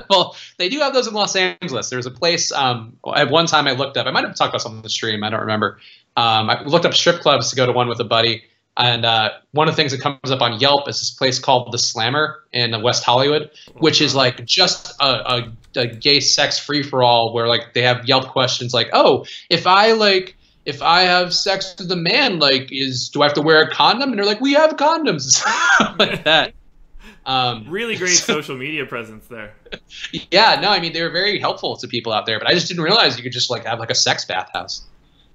Well, they do have those in Los Angeles. There's a place. At one time I looked up. I might have talked about something on the stream. I don't remember. I looked up strip clubs to go to one with a buddy. And one of the things that comes up on Yelp is this place called The Slammer in West Hollywood, which is like just a gay sex free-for-all where like they have Yelp questions like, oh, if I have sex with a man, like, do I have to wear a condom? And they're like, we have condoms, like that. Really great social media presence there. Yeah, no, I mean they were very helpful to people out there, but I just didn't realize you could just like have like a sex bathhouse.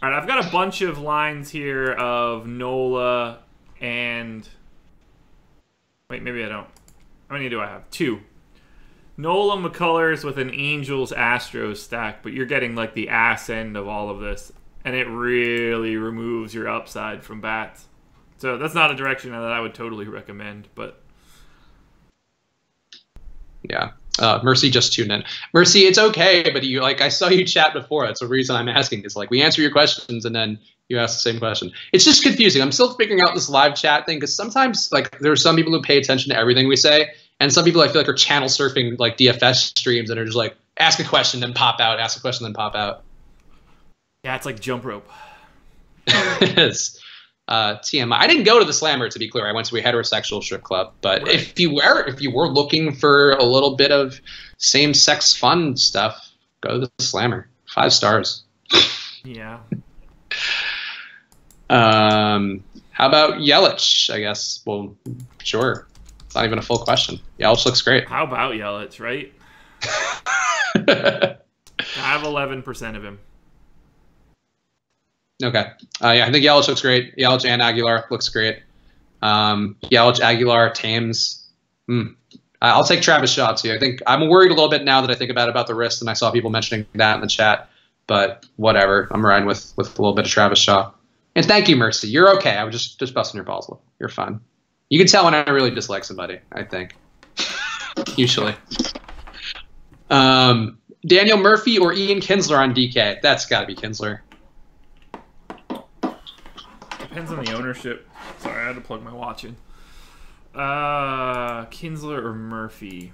All right, I've got a bunch of lines here of Nola and... Wait, maybe I don't. How many do I have? 2. Nola McCullers with an Angels-Astros stack, but you're getting like the ass end of all of this, and it really removes your upside from bats. So that's not a direction that I would totally recommend, but... Yeah. Mercy just tuned in. Mercy, it's okay, but I saw you chat before. That's the reason I'm asking. Is like we answer your questions and then you ask the same question. It's just confusing. I'm still figuring out this live chat thing because sometimes like there are some people who pay attention to everything we say, and some people I feel like are channel surfing like DFS streams and are just like ask a question then pop out, ask a question then pop out. Yeah, it's like jump rope. It is. TMI. I didn't go to the Slammer, to be clear. I went to a heterosexual strip club. But right. if you were looking for a little bit of same-sex fun stuff, go to the Slammer. 5 stars. Yeah. How about Yelich? I guess. Well, sure. It's not even a full question. Yelich looks great. How about Yelich, right? I have 11% of him. Okay. Yeah, I think Yelich looks great. Yelich and Aguilar looks great. Yelich, Aguilar, Thames. I'll take Travis Shaw too. I think I'm worried a little bit now that I think about the wrist, and I saw people mentioning that in the chat. But whatever, I'm riding with a little bit of Travis Shaw. And thank you, Mercy. You're okay. I was just busting your balls. You're fine. You can tell when I really dislike somebody, I think. Usually. Daniel Murphy or Ian Kinsler on DK? That's got to be Kinsler. Depends on the ownership. Sorry, I had to plug my watch in. Kinsler or Murphy?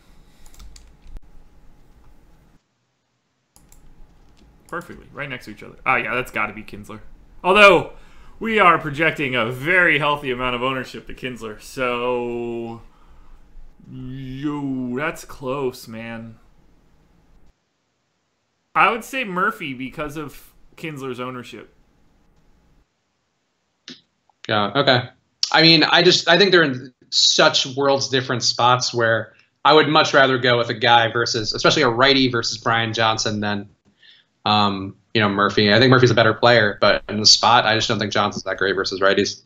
Perfectly. Right next to each other. Yeah, that's got to be Kinsler. Although, we are projecting a very healthy amount of ownership to Kinsler. So, that's close, man. I would say Murphy because of Kinsler's ownership. Yeah, okay. I mean, I think they're in such worlds different spots where I would much rather go with a guy versus, especially a righty versus Brian Johnson than, Murphy. I think Murphy's a better player, but in the spot, I just don't think Johnson's that great versus righties.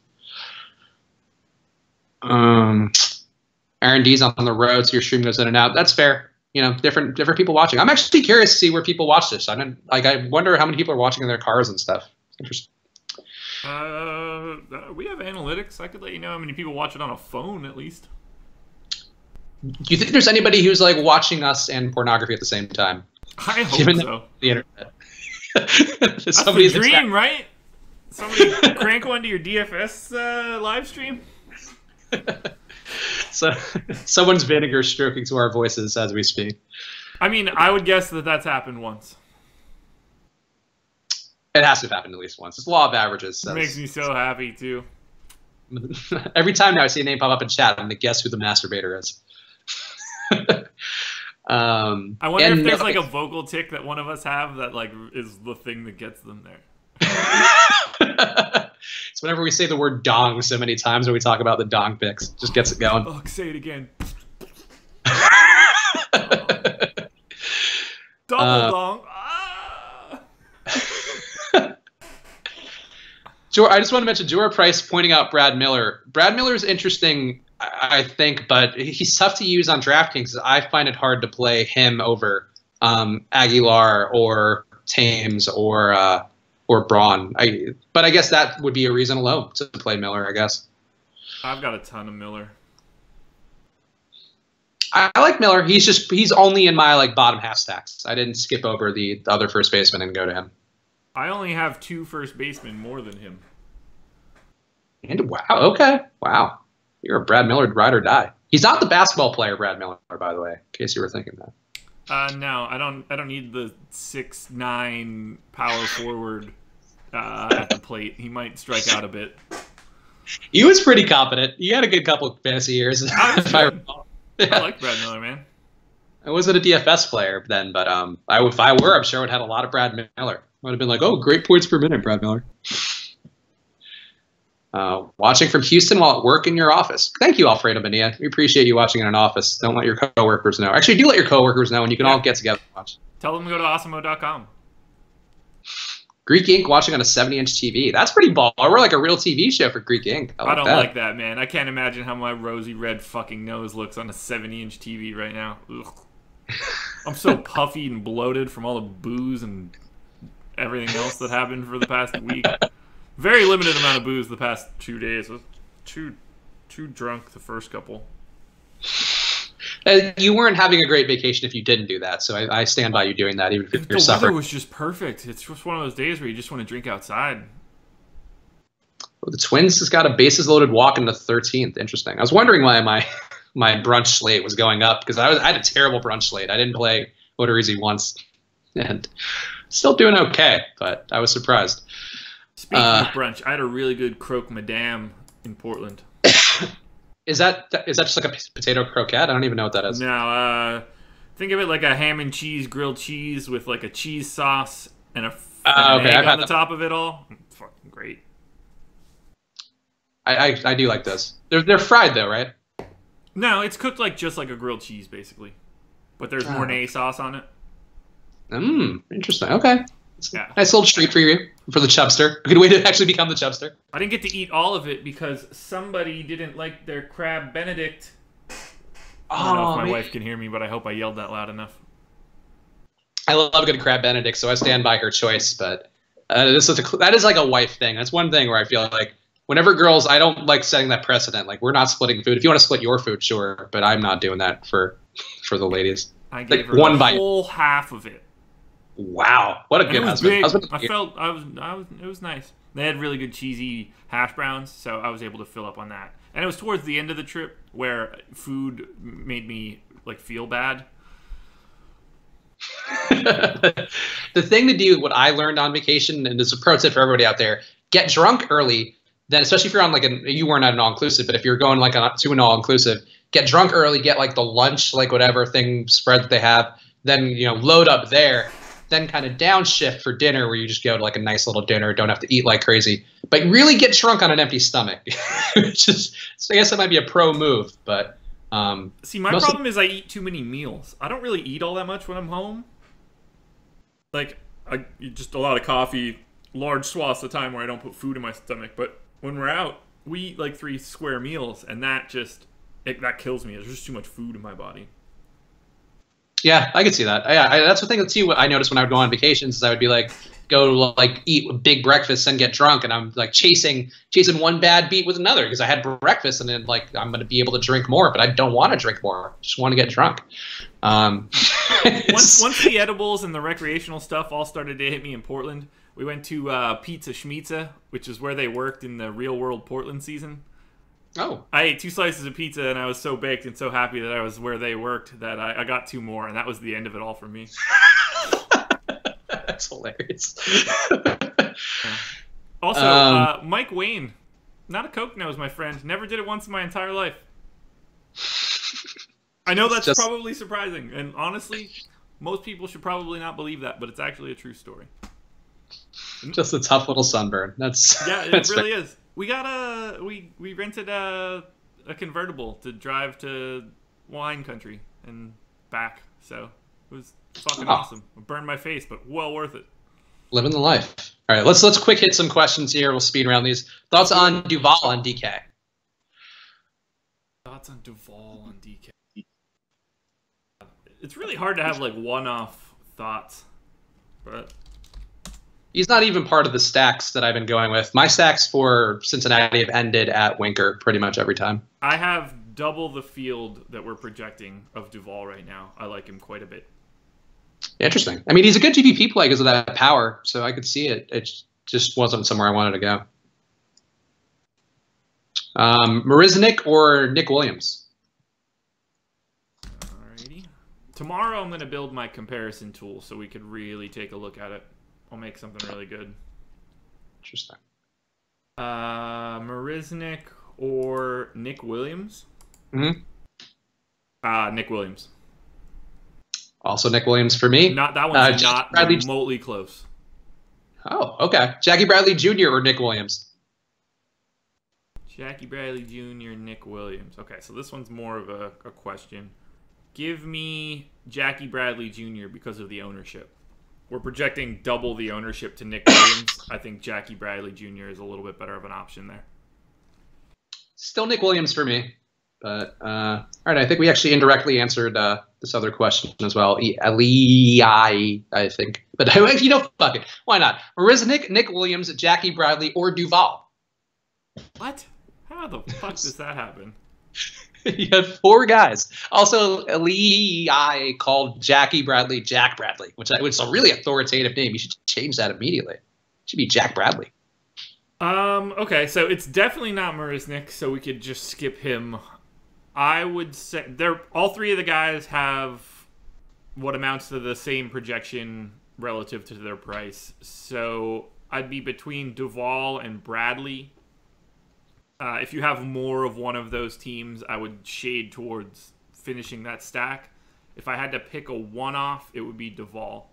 Aaron D's on the road, so your stream goes in and out. That's fair. different people watching. I'm actually curious to see where people watch this. I wonder how many people are watching in their cars and stuff. Interesting. We have analytics. I could let you know how many people watch it on a phone, at least. Do you think there's anybody who's like watching us and pornography at the same time? I hope so. The internet. That's the dream, right? Somebody crank one to your DFS live stream. So someone's vinegar stroking to our voices as we speak. I mean, I would guess that that's happened once. It has to have happened at least once. It's law of averages. It makes me so happy too. Every time now I see a name pop up in chat, I'm gonna guess who the masturbator is. I wonder if there's like a vocal tick that one of us have that like is the thing that gets them there. It's whenever we say the word dong so many times when we talk about the dong picks, just gets it going. Oh, say it again. Double dong. I just want to mention Jura Price pointing out Brad Miller. Brad Miller is interesting, I think, but he's tough to use on DraftKings. I find it hard to play him over Aguilar or Thames or Braun. But I guess that would be a reason alone to play Miller, I guess. I've got a ton of Miller. I like Miller. He's only in my like bottom half stacks. I didn't skip over the other first baseman and go to him. I only have 2 first basemen more than him. And wow, okay. Wow. You're a Brad Miller ride or die. He's not the basketball player, Brad Miller, by the way, in case you were thinking that. No, I don't need the 6'9" power forward at the plate. He might strike out a bit. He was pretty competent. He had a good couple of fantasy years. If I recall. Yeah. I like Brad Miller, man. I wasn't a DFS player then, but if I were, I'm sure I would have had a lot of Brad Miller. I would have been like, oh, great points per minute, Brad Miller. Watching from Houston while at work in your office. Thank you, Alfredo Bonilla. We appreciate you watching in an office. Don't let your coworkers know. Actually, do let your coworkers know, and you can all get together and watch. Tell them to go to awesemo.com. Greek Ink watching on a 70-inch TV. That's pretty baller. We're like a real TV show for Greek Ink. I don't like that, man. I can't imagine how my rosy red fucking nose looks on a 70-inch TV right now. Ugh. I'm so puffy and bloated from all the booze and everything else that happened for the past week. Very limited amount of booze the past 2 days. I was too drunk the first couple. You weren't having a great vacation if you didn't do that, so I stand by you doing that, even if you're suffering. The weather was just perfect. It's just one of those days where you just want to drink outside. Well, the Twins just got a bases-loaded walk in the 13th. Interesting. I was wondering why my brunch slate was going up, because I had a terrible brunch slate. I didn't play Odorizzi once, and still doing okay, but I was surprised. Speaking of brunch, I had a really good croque madame in Portland. Is that just like a potato croquette? I don't even know what that is. No, think of it like a ham and cheese grilled cheese with like a cheese sauce and an egg on the top of it all. It's fucking great. I do like those. They're fried though, right? No, it's cooked just like a grilled cheese basically, but there's Mornay sauce on it. Interesting. Okay. Yeah. Nice little treat for you, for the chubster. A good way to actually become the chubster. I didn't get to eat all of it because somebody didn't like their crab Benedict. I don't know if my wife can hear me, but I hope I yelled that loud enough. I love a good crab Benedict, so I stand by her choice. But that is like a wife thing. That's one thing where I feel like whenever girls, I don't like setting that precedent. Like, we're not splitting food. If you want to split your food, sure, but I'm not doing that for the ladies. I gave her the whole half of it. Wow, what a good husband! It was nice. They had really good cheesy hash browns, so I was able to fill up on that. And it was towards the end of the trip where food made me feel bad. The thing to do, what I learned on vacation, and this is a pro tip for everybody out there: get drunk early. Then, especially if you're on you weren't at an all-inclusive, but if you're going to an all-inclusive, get drunk early. Get the lunch, whatever thing spread that they have. Then load up there. Then kind of downshift for dinner, where you just go to a nice little dinner, don't have to eat like crazy, but really get drunk on an empty stomach. I guess that might be a pro move, but see, my problem is I eat too many meals. I don't really eat all that much when I'm home. I eat just a lot of coffee, large swaths of time where I don't put food in my stomach. But when we're out, we eat 3 square meals, and that kills me. There's just too much food in my body. Yeah, I could see that. Yeah, that's the thing too. What I noticed when I would go on vacations is I would be like, go like eat a big breakfast and get drunk, and I'm like chasing one bad beat with another because I had breakfast, and then like I'm going to be able to drink more, but I don't want to drink more. I just want to get drunk. Once the edibles and the recreational stuff all started to hit me in Portland, we went to Pizza Schmizza, which is where they worked in the real world Portland season. Oh. I ate 2 slices of pizza, and I was so baked and so happy that I was where they worked that I got 2 more, and that was the end of it all for me. That's hilarious. Yeah. Also, Mike Wayne, not a Coke nose, my friend. Never did it once in my entire life. I know that's probably surprising, and honestly, most people should probably not believe that, but it's actually a true story. Just a tough little sunburn. Yeah, it really is. We got we rented a convertible to drive to wine country and back, so it was fucking awesome. I burned my face, but well worth it. Living the life. All right, let's quick hit some questions here. We'll speed around these. Thoughts on Duvall and DK? Thoughts on Duvall and DK? It's really hard to have like one-off thoughts, but he's not even part of the stacks that I've been going with. My stacks for Cincinnati have ended at Winker pretty much every time. I have double the field that we're projecting of Duvall right now. I like him quite a bit. Interesting. I mean, he's a good GPP play because of that power, so I could see it. It just wasn't somewhere I wanted to go. Marisnick or Nick Williams? Alrighty. Tomorrow I'm going to build my comparison tool so we could really take a look at it. I'll make something really good. Interesting. Marisnick or Nick Williams? Mm-hmm. Nick Williams. Also Nick Williams for me. Not that one's not remotely close. Oh, okay. Jackie Bradley Jr. or Nick Williams? Jackie Bradley Jr., Nick Williams. Okay, so this one's more of a question. Give me Jackie Bradley Jr. because of the ownership. We're projecting double the ownership to Nick Williams. I think Jackie Bradley Jr. is a little bit better of an option there. Still Nick Williams for me. But, all right, I think we actually indirectly answered this other question as well. I think. But, fuck it. Why not? Marisnick, Nick Williams, Jackie Bradley, or Duvall? What? How the fuck does that happen? You have 4 guys. Also, I called Jackie Bradley Jack Bradley, which is a really authoritative name. You should change that immediately. It should be Jack Bradley. Okay, so it's definitely not Marisnick, so we could just skip him. I would say all 3 of the guys have what amounts to the same projection relative to their price. So I'd be between Duvall and Bradley. If you have more of one of those teams, I would shade towards finishing that stack. If I had to pick a one-off, it would be Duvall.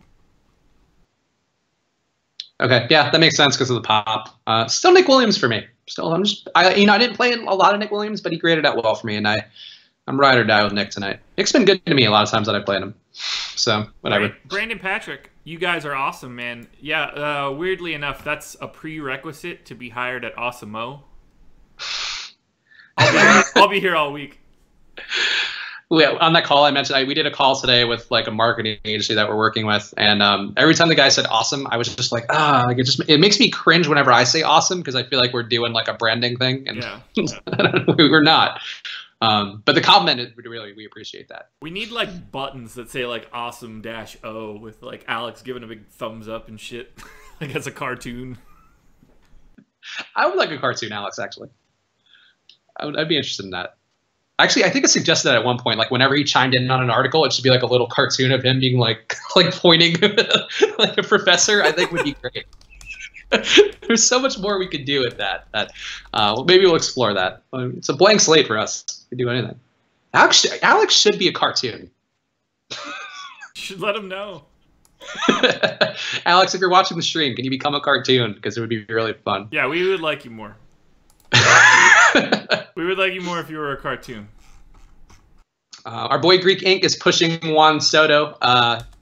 Okay, yeah, that makes sense because of the pop. Still Nick Williams for me. Still, I didn't play a lot of Nick Williams, but he graded out well for me, and I'm ride or die with Nick tonight. Nick's been good to me a lot of times that I played him. So whatever. Right. Brandon Patrick, you guys are awesome, man. Yeah, weirdly enough, that's a prerequisite to be hired at Awesome-O. I'll be here all week. On that call I mentioned, we did a call today with like a marketing agency that we're working with, and every time the guy said awesome, I was just like, it makes me cringe whenever I say awesome because I feel like we're doing like a branding thing, and we're not. But the compliment, we appreciate that. We need like buttons that say like awesome-o with like Alex giving a big thumbs up and shit, like as a cartoon. I would like a cartoon, Alex. Actually, I'd be interested in that. Actually, I think I suggested that at one point. Like whenever he chimed in on an article, it should be like a little cartoon of him being like pointing like a professor. I think would be great. There's so much more we could do with that. Maybe we'll explore that. It's a blank slate for us. We can do anything. Alex should be a cartoon. Should let him know. Alex, if you're watching the stream, can you become a cartoon? Because it would be really fun. Yeah, we would like you more. We would like you more if you were a cartoon. Our boy Greek Ink is pushing Juan Soto.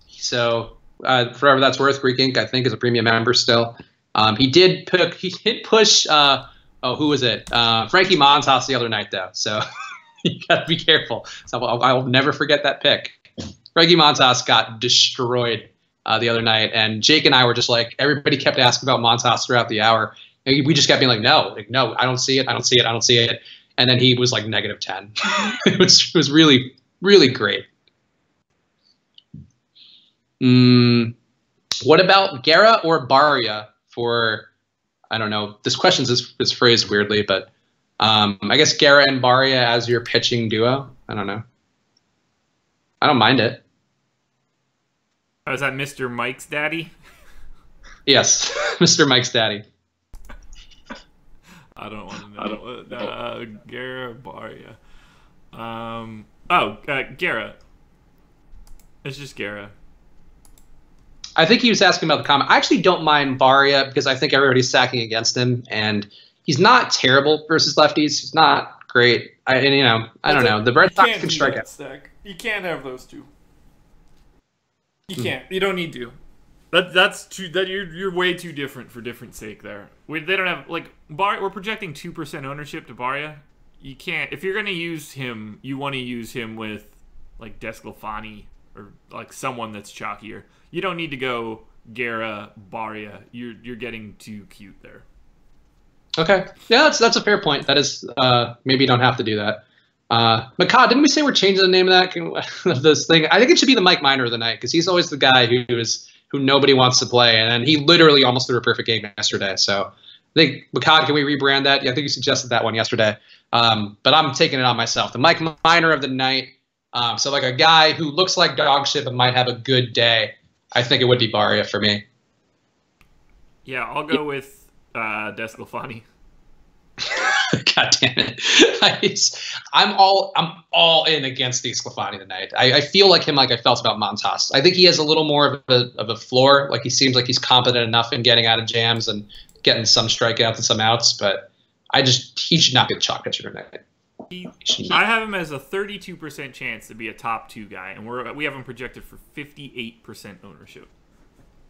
So forever that's worth, Greek Ink, I think, is a premium member still. He did push who was it? Frankie Montas the other night though. So you gotta be careful. So I'll never forget that pick. Reggie Montas got destroyed the other night, and Jake and I were just like, everybody kept asking about Montas throughout the hour. And we just kept being like, no, I don't see it. I don't see it. I don't see it. And then he was like -10. It was really, really great. What about Guerra or Barria for, I don't know, this question is phrased weirdly, but I guess Guerra and Barria as your pitching duo? I don't know. I don't mind it. Oh, is that Mr. Mike's daddy? Yes, Mr. Mike's daddy. I don't want to know. Guerra, Barria. Guerra. It's just Guerra. I think he was asking about the comment. I actually don't mind Barria because I think everybody's sacking against him, and he's not terrible versus lefties. He's not great. I don't know. The Red Sox can strike out. You can't have those two. You can't. You don't need to. That's too. That you're way too different for different sake. There, they don't have like Bar. We're projecting 2% ownership to Barria. You can't. If you're gonna use him, you want to use him with like Desclafani or like someone that's chalkier. You don't need to go Guerra, Barria. You're getting too cute there. Okay, yeah, that's a fair point. That is maybe you don't have to do that. Makad, didn't we say we're changing the name of this thing? I think it should be the Mike Minor of the night because he's always the guy who nobody wants to play, and he literally almost threw a perfect game yesterday. So I think Makad, can we rebrand that? Yeah, I think you suggested that one yesterday, but I'm taking it on myself. The Mike Minor of the night. So like a guy who looks like dog shit but might have a good day. I think it would be Barria for me. Yeah, I'll go with Desclafani. God damn it! I'm all in against Desclafani tonight. I feel like him like I felt about Montas. I think he has a little more of a floor. Like he seems like he's competent enough in getting out of jams and getting some strikeouts and some outs. But he should not be the chalk pitcher tonight. I have him as a 32% chance to be a top 2 guy, and we have him projected for 58% ownership.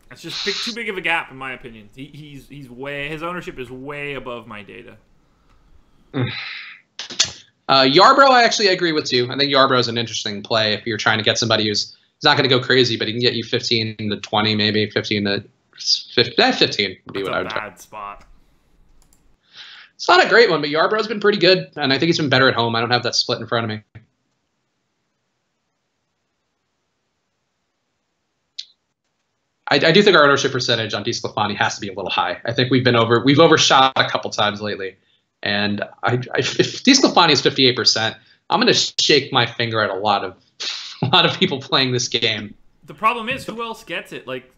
That's just too big of a gap, in my opinion. His ownership is way above my data. Yarbrough, I actually agree with too. I think Yarbrough is an interesting play if you're trying to get somebody who's not going to go crazy, but he can get you 15 to 20, maybe 15 to 50. 15 would be what I would try. Bad spot. It's not a great one, but Yarbrough's been pretty good, and I think he's been better at home. I don't have that split in front of me. I do think our ownership percentage on Desclafani has to be a little high. I think we've overshot a couple times lately, and if Desclafani is 58%, I'm going to shake my finger at a lot of people playing this game. The problem is, who else gets it? Like,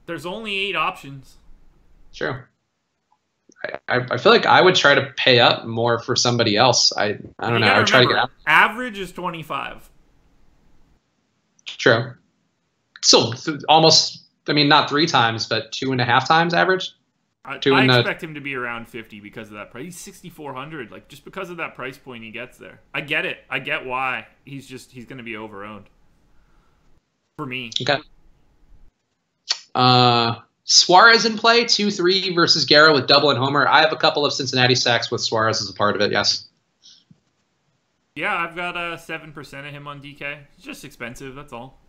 there's only 8 options. Sure. I feel like I would try to pay up more for somebody else. I don't know. I would try to get out. Average is 25. True. So almost, not 3 times, but 2.5 times average. I expect him to be around 50 because of that price. He's 6,400. Like, just because of that price point, he gets there. I get it. I get why. He's going to be over-owned. For me. Okay. Suarez in play, 2-3 versus Guerra with double and homer. I have a couple of Cincinnati sacks with Suarez as a part of it, yes. Yeah, I've got 7% of him on DK. It's just expensive, that's all.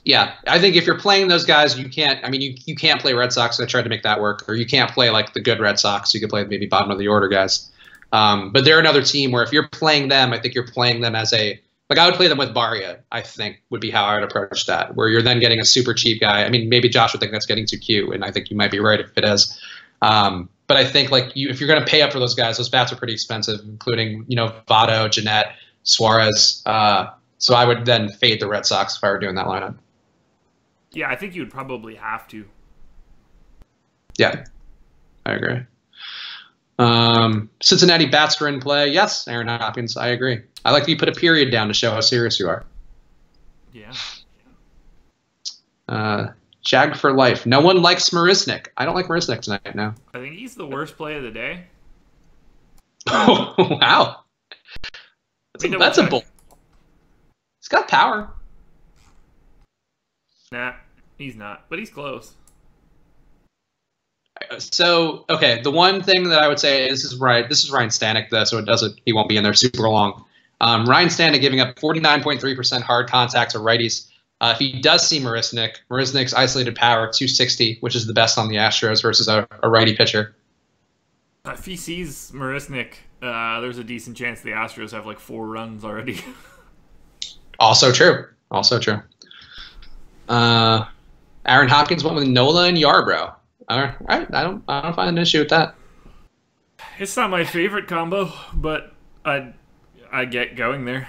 Yeah, I think if you're playing those guys, you can't play Red Sox. I tried to make that work. Or you can't play like the good Red Sox. You could play maybe bottom of the order guys. But they're another team where if you're playing them, I think you're playing them as I would play them with Barria, I think, would be how I would approach that, where you're then getting a super cheap guy. Maybe Josh would think that's getting too cute, and I think you might be right if it is. But I think if you're going to pay up for those guys, those bats are pretty expensive, including, Votto, Jeanette, Suarez. So I would then fade the Red Sox if I were doing that lineup. Yeah, I think you would probably have to. Yeah, I agree. Cincinnati bats were in play. Yes, Aaron Hopkins, I agree. I like that you put a period down to show how serious you are. Yeah. Jag for life. No one likes Marisnik. I don't like Marisnik tonight, no. I think he's the worst play of the day. Oh, wow. That's a bull. He's got power. Nah, he's not, but he's close. So, okay, the one thing that I would say, this is Ryan Stanek, though, so he won't be in there super long. Ryan Stanton giving up 49.3% hard contact to righties. If he does see Marisnik's isolated power 260, which is the best on the Astros versus a righty pitcher. If he sees Marisnik, there's a decent chance the Astros have like 4 runs already. Also true. Aaron Hopkins went with Nola and Yarbrough. All right, I don't find an issue with that. It's not my favorite combo, but I get going there.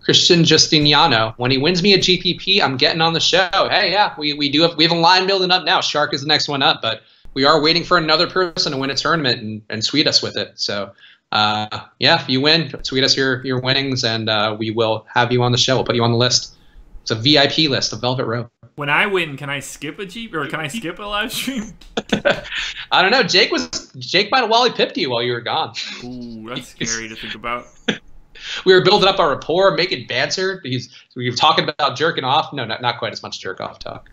Christian Justiniano, when he wins me a GPP, I'm getting on the show. Hey, yeah, we have a line building up now. Shark is the next one up, but we are waiting for another person to win a tournament and tweet us with it. So, yeah, if you win, tweet us your winnings, and we will have you on the show. We'll put you on the list. It's a VIP list, a Velvet Row. When I win, can I skip a can I skip a live stream? I don't know. Jake might have Wally pipped you while you were gone. Ooh, that's scary to think about. We were building up our rapport, making banter. We were talking about jerking off. No, not quite as much jerk off talk.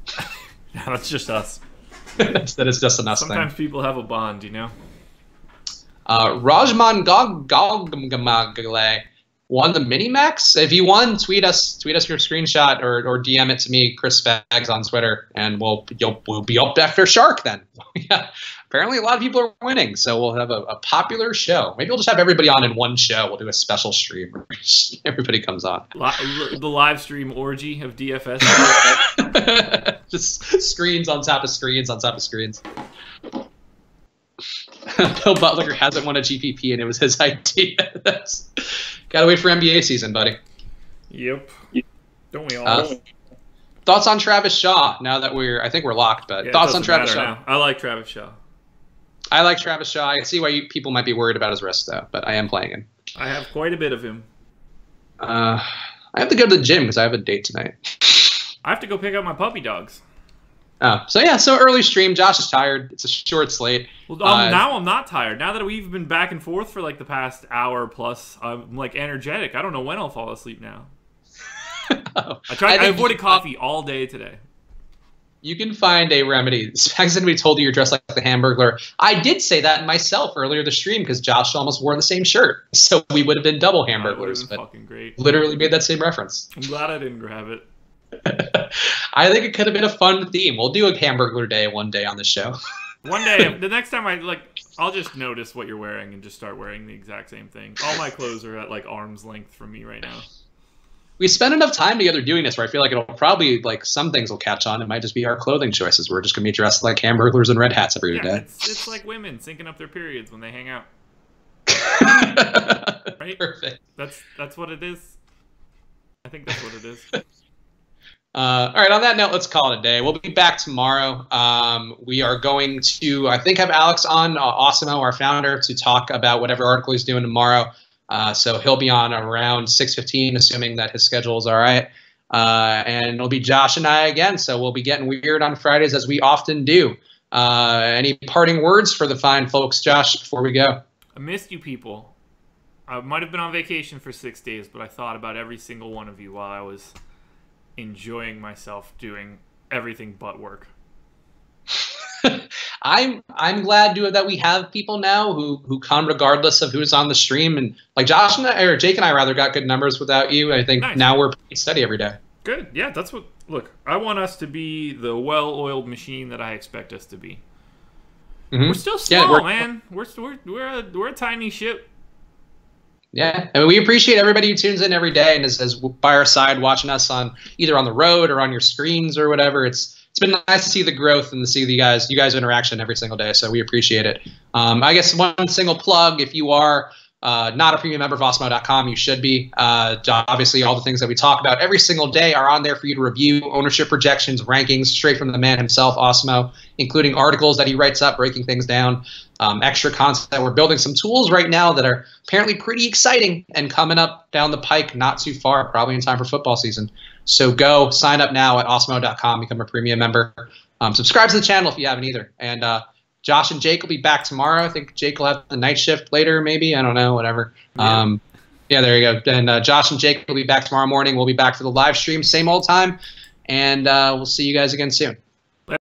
No, that's just us. That is just an us Sometimes thing. people have a bond, you know? Rajman Galgamagale won the Minimax. If you won, tweet us your screenshot or DM it to me, Chris Spags on Twitter, and we'll be up after Shark then. Yeah. Apparently a lot of people are winning, so we'll have a popular show. Maybe we'll just have everybody on in one show. We'll do a special stream where everybody comes on. The live stream orgy of DFS. Just screens on top of screens on top of screens. Bill Butler hasn't won a GPP, and it was his idea. Gotta wait for NBA season, buddy. Yep. Don't we all? Thoughts on Travis Shaw? Now that I think we're locked, but thoughts on Travis Shaw? Now. I like Travis Shaw. I like Travis Shaw. I see why people might be worried about his wrist, though, but I am playing him. I have quite a bit of him. I have to go to the gym because I have a date tonight. I have to go pick up my puppy dogs. Oh, so early stream. Josh is tired. It's a short slate. Well, now I'm not tired. Now that we've been back and forth for like the past hour plus, I'm like energetic. I don't know when I'll fall asleep now. I avoided coffee all day today. You can find a remedy. Spags said we told you you're dressed like the Hamburglar. I did say that myself earlier this stream because Josh almost wore the same shirt, so we would have been double Hamburglars. But fucking great. Literally made that same reference. I'm glad I didn't grab it. I think it could have been a fun theme. We'll do a Hamburglar day one day on the show. One day, the next time I'll just notice what you're wearing and just start wearing the exact same thing. All my clothes are at like arm's length from me right now. We spend enough time together doing this where I feel like it'll probably, like, some things will catch on. It might just be our clothing choices. We're just going to be dressed like Hamburglars and red hats every day. It's like women syncing up their periods when they hang out. Right? Perfect. That's what it is. I think that's what it is. All right, on that note, let's call it a day. We'll be back tomorrow. We are going to, I think, have Alex on, Osimo, our founder, to talk about whatever article he's doing tomorrow. So he'll be on around 6:15, assuming that his schedule is all right. And it'll be Josh and I again, so we'll be getting weird on Fridays as we often do. Any parting words for the fine folks, Josh, before we go? I missed you people. I might have been on vacation for 6 days, but I thought about every single one of you while I was enjoying myself doing everything but work. I'm glad that we have people now who come regardless of who's on the stream, and like Josh and Jake and I rather got good numbers without you. I think now we're pretty steady every day. Good, yeah. That's what. Look, I want us to be the well-oiled machine that I expect us to be. Mm-hmm. We're still small, man. We're a tiny ship. Yeah, I mean, we appreciate everybody who tunes in every day and is by our side watching us on either on the road or on your screens or whatever. It's been nice to see the growth and to see you guys interaction every single day. So we appreciate it. I guess one single plug, if you are not a premium member of Osmo.com, you should be. Obviously, all the things that we talk about every single day are on there for you to review. Ownership projections, rankings, straight from the man himself, Osmo, including articles that he writes up, breaking things down, extra content. We're building some tools right now that are apparently pretty exciting and coming up down the pike not too far, probably in time for football season. So go sign up now at Osmo.com, become a premium member. Subscribe to the channel if you haven't either. And Josh and Jake will be back tomorrow. I think Jake will have the night shift later, maybe. I don't know, whatever. Yeah, there you go. And Josh and Jake will be back tomorrow morning. We'll be back for the live stream, same old time. And we'll see you guys again soon.